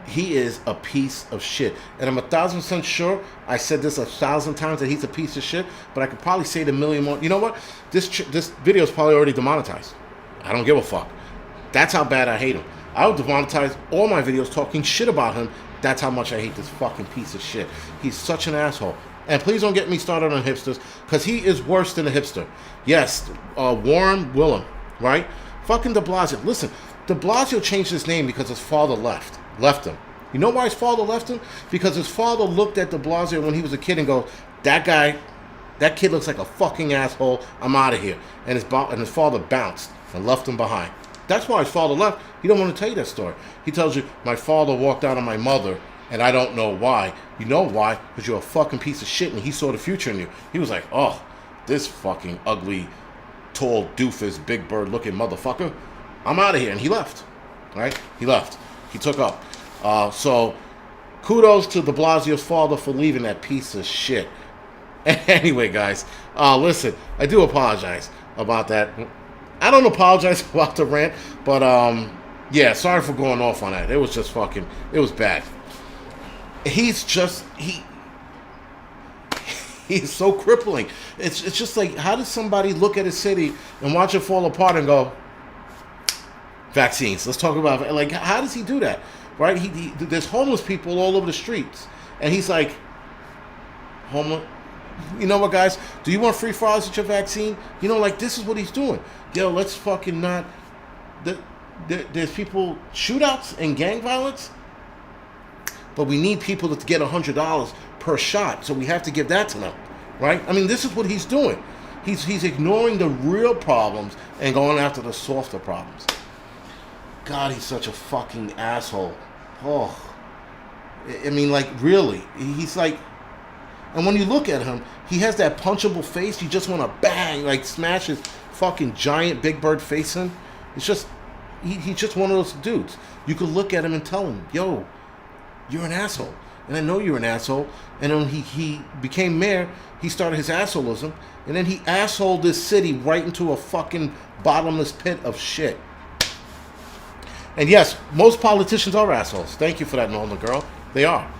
he is a piece of shit. And I'm 1,000% sure I said this 1,000 times that he's a piece of shit, but I could probably say it a million more. You know what? This video is probably already demonetized. I don't give a fuck. That's how bad I hate him. I would demonetize all my videos talking shit about him. That's how much I hate this fucking piece of shit. He's such an asshole. And please don't get me started on hipsters, because he is worse than a hipster. Yes, Warren Willem, right? Fucking de Blasio. Listen, de Blasio changed his name because his father left him. You know why his father left him? Because his father looked at de Blasio when he was a kid and goes, that kid looks like a fucking asshole. I'm out of here. And his father bounced and left him behind. That's why his father left. He don't want to tell you that story. He tells you, my father walked out on my mother, and I don't know why. You know why? Because you're a fucking piece of shit, and he saw the future in you. He was like, oh, this fucking ugly, tall, doofus, big bird-looking motherfucker. I'm out of here. And he left. Right? He left. He took up. So kudos to de Blasio's father for leaving that piece of shit. Anyway, guys, listen, I do apologize about that. I don't apologize about the rant, but yeah, sorry for going off on that. It was just fucking, it was bad. He's so crippling. It's just like, how does somebody look at a city and watch it fall apart and go, vaccines? Let's talk about, like, how does he do that? Right? There's homeless people all over the streets, and he's like, homeless. You know what, guys? Do you want free fries with your vaccine? You know, like, this is what he's doing. Yo, let's fucking not. There's people, shootouts and gang violence, but we need people to get $100 per shot, so we have to give that to them, right? I mean, this is what he's doing. He's ignoring the real problems and going after the softer problems. God, he's such a fucking asshole. Oh, I mean, like, really, he's like. And when you look at him, he has that punchable face. You just want to bang, like, smash his fucking giant Big Bird face in. It's just, he's just one of those dudes. You could look at him and tell him, yo, you're an asshole. And I know you're an asshole. And when he became mayor, he started his assholism. And then he assholed this city right into a fucking bottomless pit of shit. And yes, most politicians are assholes. Thank you for that, Nolan girl. They are.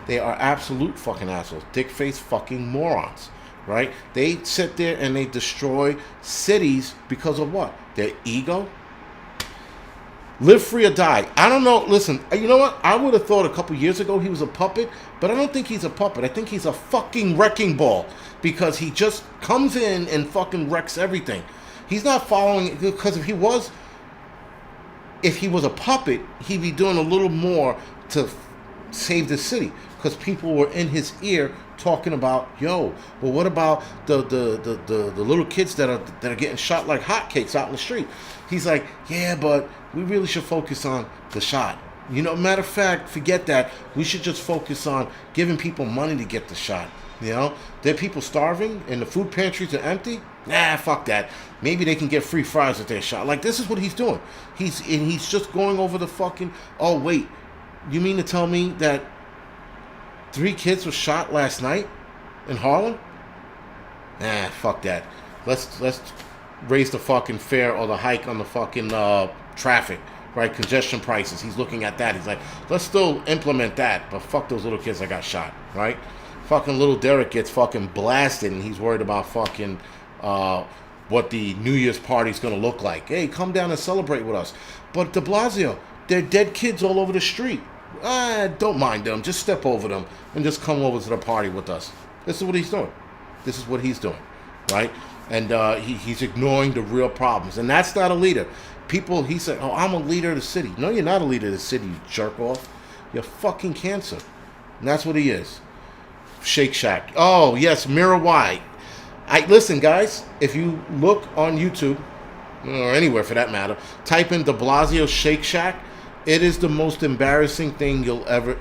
They are absolute fucking assholes. Dick-faced fucking morons, right? They sit there and they destroy cities because of what? Their ego? Live free or die. I don't know. Listen, you know what? I would have thought a couple years ago he was a puppet, but I don't think he's a puppet. I think he's a fucking wrecking ball because he just comes in and fucking wrecks everything. He's not following, because if he was a puppet, he'd be doing a little more to save the city, because people were in his ear talking about, yo, well, what about the little kids that are getting shot like hotcakes out in the street? He's like, yeah, but we really should focus on the shot. You know, matter of fact, forget that. We should just focus on giving people money to get the shot. You know, there are people starving and the food pantries are empty. Nah, fuck that. Maybe they can get free fries with their shot. Like, this is what he's doing. He's just going over the fucking, oh, wait, you mean to tell me that 3 kids were shot last night in Harlem? Nah, fuck that. Let's raise the fucking fare or the hike on the fucking traffic, right? Congestion prices. He's looking at that. He's like, let's still implement that, but fuck those little kids that got shot, right? Fucking little Derek gets fucking blasted, and he's worried about fucking what the New Year's party's gonna look like. Hey, come down and celebrate with us. But de Blasio, there are dead kids all over the street. Don't mind them. Just step over them and just come over to the party with us. This is what he's doing. This is what he's doing, right? And he's ignoring the real problems. And that's not a leader. People, he said, oh, I'm a leader of the city. No, you're not a leader of the city, you jerk off. You're fucking cancer. And that's what he is. Shake Shack. Oh, yes, Mirror Y. Listen, guys, if you look on YouTube, or anywhere for that matter, type in de Blasio Shake Shack. It is the most embarrassing thing you'll ever.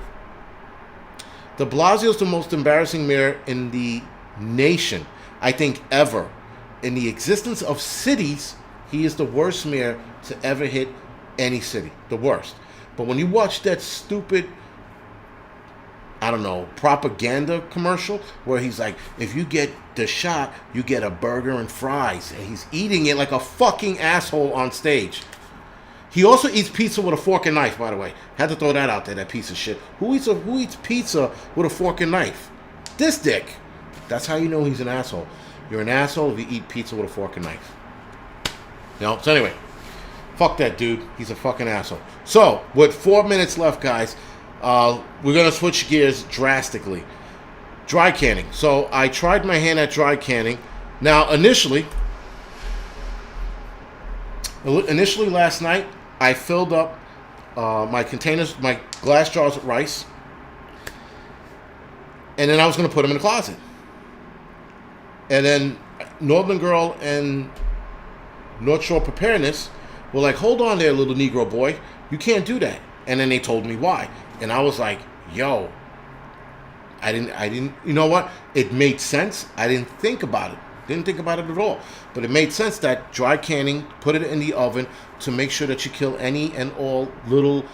De Blasio's the most embarrassing mayor in the nation, I think, ever. In the existence of cities, he is the worst mayor to ever hit any city. The worst. But when you watch that stupid, I don't know, propaganda commercial where he's like, if you get the shot, you get a burger and fries. And he's eating it like a fucking asshole on stage. He also eats pizza with a fork and knife, by the way. Had to throw that out there, that piece of shit. Who eats pizza with a fork and knife? This dick. That's how you know he's an asshole. You're an asshole if you eat pizza with a fork and knife. You know? So anyway, fuck that dude. He's a fucking asshole. So, with 4 minutes left, guys, we're going to switch gears drastically. Dry canning. So, I tried my hand at dry canning. Now, initially last night, I filled up my containers, my glass jars with rice, and then I was going to put them in the closet. And then Northern Girl and North Shore Preparedness were like, hold on there, little Negro boy. You can't do that. And then they told me why. And I was like, yo, I didn't, you know what? It made sense. I didn't think about it. Didn't think about it at all. But it made sense that dry canning, put it in the oven to make sure that you kill any and all little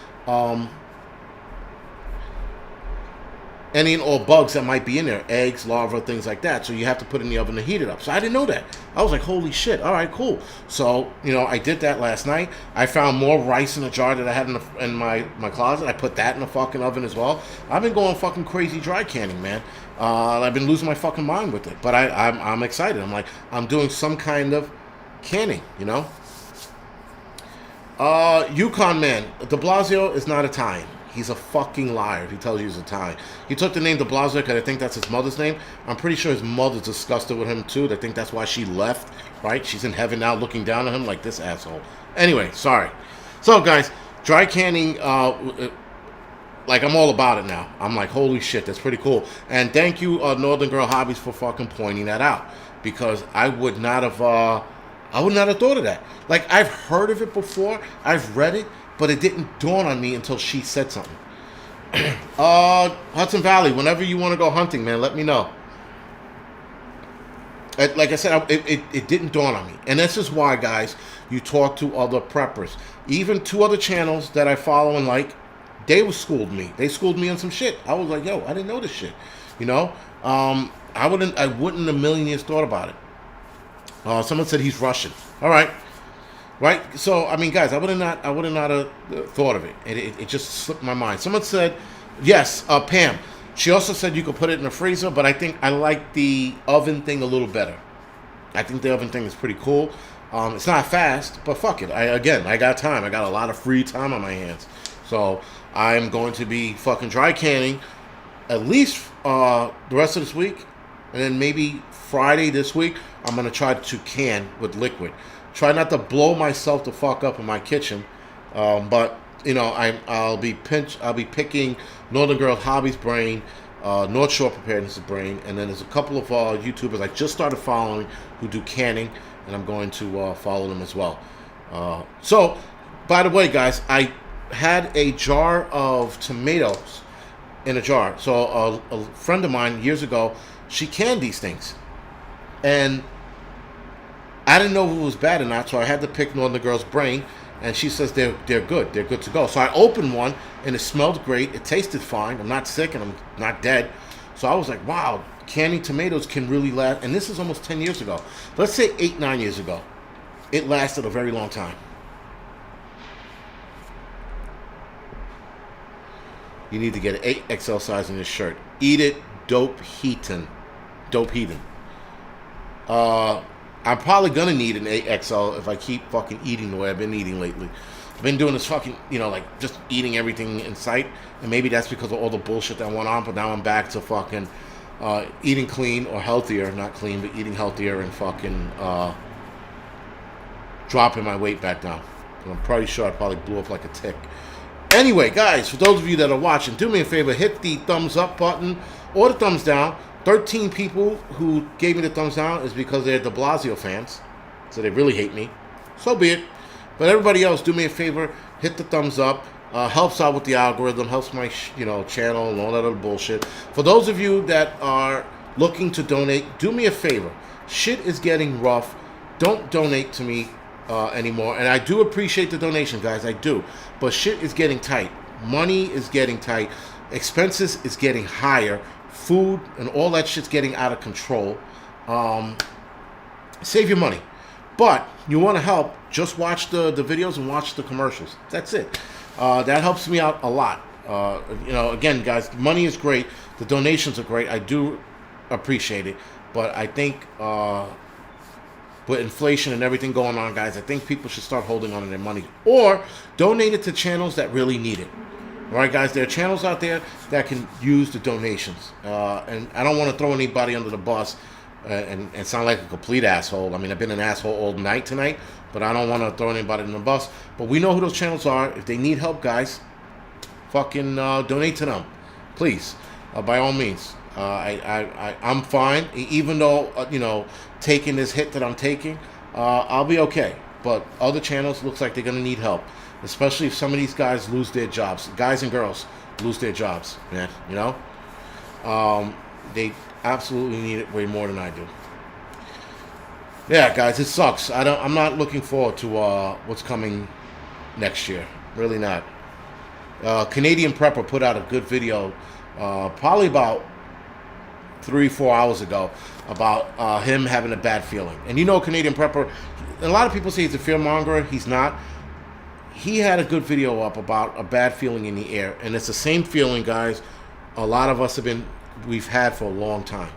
any or bugs that might be in there, eggs, larvae, things like that. So you have to put it in the oven to heat it up. So I didn't know that. I was like, holy shit, all right, cool. So, I did that last night. I found more rice in a jar that I had in my closet. I put that in the fucking oven as well. I've been going fucking crazy dry canning, man. I've been losing my fucking mind with it. But I'm excited. I'm like, I'm doing some kind of canning, Yukon man, de Blasio is not Italian. He's a fucking liar if he tells you he's Italian. He took the name de Blasio because I think that's his mother's name. I'm pretty sure his mother's disgusted with him too. I think that's why she left, right? She's in heaven now looking down at him like this asshole. Anyway, sorry. So, guys, dry canning, like, I'm all about it now. I'm like, holy shit, that's pretty cool. And thank you, Northern Girl Hobbies, for fucking pointing that out. Because I would not have thought of that. Like, I've heard of it before. I've read it. But it didn't dawn on me until she said something. Hudson Valley, whenever you want to go hunting, man, let me know. Like I said, it didn't dawn on me. And this is why, guys, you talk to other preppers. Even 2 other channels that I follow and like, they schooled me. They schooled me on some shit. I was like, yo, I didn't know this shit. I wouldn't a million years thought about it. Someone said he's Russian. All right. Right, so I mean, guys, I would have not thought of it. It just slipped my mind. Someone said, yes, Pam. She also said you could put it in the freezer, but I think I like the oven thing a little better. I think the oven thing is pretty cool. It's not fast, but fuck it. I got time. I got a lot of free time on my hands, so I'm going to be fucking dry canning at least the rest of this week, and then maybe Friday this week. I'm gonna try to can with liquid. Try not to blow myself the fuck up in my kitchen, but I'll be picking Northern Girl Hobbies brain, North Shore Preparedness brain, and then there's a couple of YouTubers I just started following who do canning, and I'm going to follow them as well. So, by the way, guys, I had a jar of tomatoes in a jar. So a friend of mine years ago, she canned these things, and I didn't know if it was bad or not, so I had to pick Northern Girl's brain, and she says they're good. They're good to go. So I opened one, and it smelled great. It tasted fine. I'm not sick, and I'm not dead. So I was like, wow, canning tomatoes can really last. And this is almost 10 years ago. Let's say 8, 9 years ago. It lasted a very long time. You need to get an 8XL size in this shirt. Eat it, dope heatin'. I'm probably gonna need an 8XL if I keep fucking eating the way I've been eating lately. I've been doing this fucking, like just eating everything in sight, and maybe that's because of all the bullshit that went on. But now I'm back to fucking eating clean or healthier, not clean, but eating healthier and fucking dropping my weight back down. And I'm pretty sure I probably blew up like a tick. Anyway, guys, for those of you that are watching, do me a favor, hit the thumbs up button or the thumbs down. 13 people who gave me the thumbs down is because they're de Blasio fans, so they really hate me. So be it. But everybody else, do me a favor, hit the thumbs up. Helps out with the algorithm, helps my channel and all that other bullshit. For those of you that are looking to donate, do me a favor. Shit is getting rough. Don't donate to me anymore. And I do appreciate the donation, guys. I do. But shit is getting tight. Money is getting tight. Expenses is getting higher. Food and all that shit's getting out of control. Save your money. But you want to help, just watch the videos and watch the commercials. That's it. That helps me out a lot. Again, guys, money is great. The donations are great. I do appreciate it. But I think with inflation and everything going on, guys, I think people should start holding on to their money. Or donate it to channels that really need it. All right, guys, there are channels out there that can use the donations. And I don't want to throw anybody under the bus and sound like a complete asshole. I mean, I've been an asshole all night tonight, but I don't want to throw anybody under the bus. But we know who those channels are. If they need help, guys, fucking donate to them. Please, by all means. I'm fine. Even though, taking this hit that I'm taking, I'll be okay. But other channels looks like they're going to need help. Especially if some of these guys lose their jobs. Guys and girls lose their jobs, man. They absolutely need it way more than I do. Yeah, guys, it sucks. I'm not looking forward to what's coming next year. Really not. Canadian Prepper put out a good video probably about 3-4 hours ago, about him having a bad feeling. And you know, Canadian Prepper, a lot of people say he's a fearmonger. He's not. He had a good video up about a bad feeling in the air, and it's the same feeling, guys, a lot of us we've had for a long time.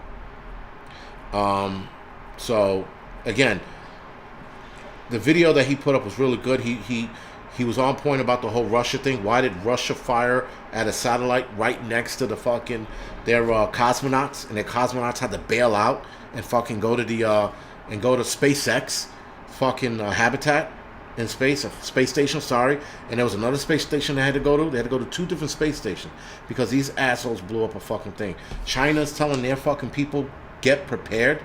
So again, the video that he put up was really good. He was on point about the whole Russia thing. Why did Russia fire at a satellite right next to the fucking their cosmonauts, and their cosmonauts had to bail out and fucking go to the and go to SpaceX fucking habitat in space, a space station, sorry, and there was another space station they had to go to. They had to go to 2 different space stations because these assholes blew up a fucking thing. China's telling their fucking people, get prepared,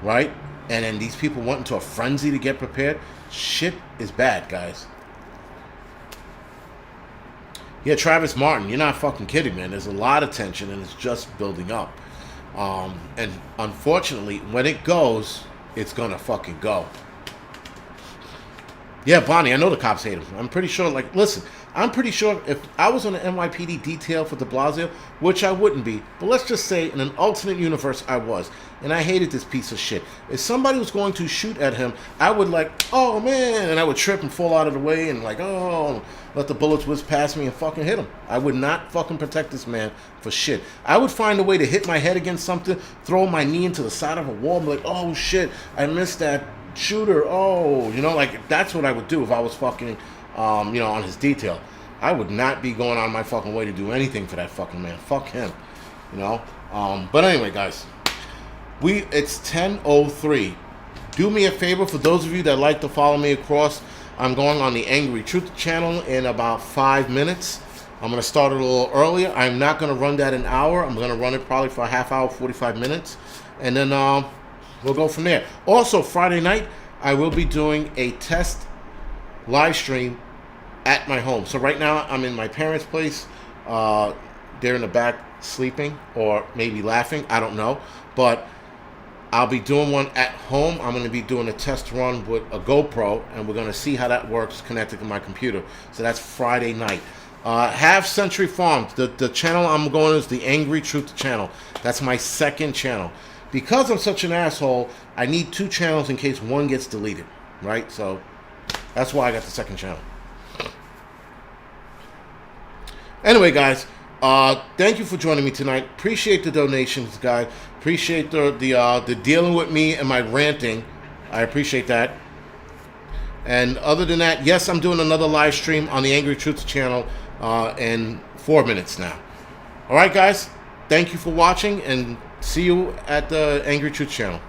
right? And then these people went into a frenzy to get prepared. Shit is bad, guys. Yeah, Travis Martin, you're not fucking kidding, man. There's a lot of tension, and it's just building up. And unfortunately, when it goes, it's gonna fucking go. Yeah, Bonnie, I know the cops hate him. I'm pretty sure, like, listen, I'm pretty sure if I was on the NYPD detail for de Blasio, which I wouldn't be, but let's just say in an alternate universe I was, and I hated this piece of shit. If somebody was going to shoot at him, I would like, oh man, and I would trip and fall out of the way and like, oh, let the bullets whiz past me and fucking hit him. I would not fucking protect this man for shit. I would find a way to hit my head against something, throw my knee into the side of a wall, and be like, oh shit, I missed that shooter. Oh, you know, like that's what I would do if I was fucking, you know, on his detail. I would not be going on my fucking way to do anything for that fucking man. Fuck him, you know. But anyway, guys, it's 10:03. Do me a favor, for those of you that like to follow me across, I'm going on the Angry Truth channel in about 5 minutes. I'm going to start it a little earlier. I'm not going to run that an hour. I'm going to run it probably for a half hour, 45 minutes. And then we'll go from there. Also, Friday night, I will be doing a test live stream at my home. So right now, I'm in my parents' place. They're in the back sleeping or maybe laughing. I don't know. But I'll be doing one at home. I'm going to be doing a test run with a GoPro, and we're going to see how that works connected to my computer. So that's Friday night. Half Century Farms. The channel I'm going is the Angry Truth channel. That's my second channel. Because I'm such an asshole, I need 2 channels in case one gets deleted, right? So that's why I got the second channel. Anyway, guys, thank you for joining me tonight. Appreciate the donations, guys. Appreciate the dealing with me and my ranting. I appreciate that. And other than that, yes, I'm doing another live stream on the Angry Truth channel in 4 minutes now. All right, guys, thank you for watching, and see you at the Angry Truth channel.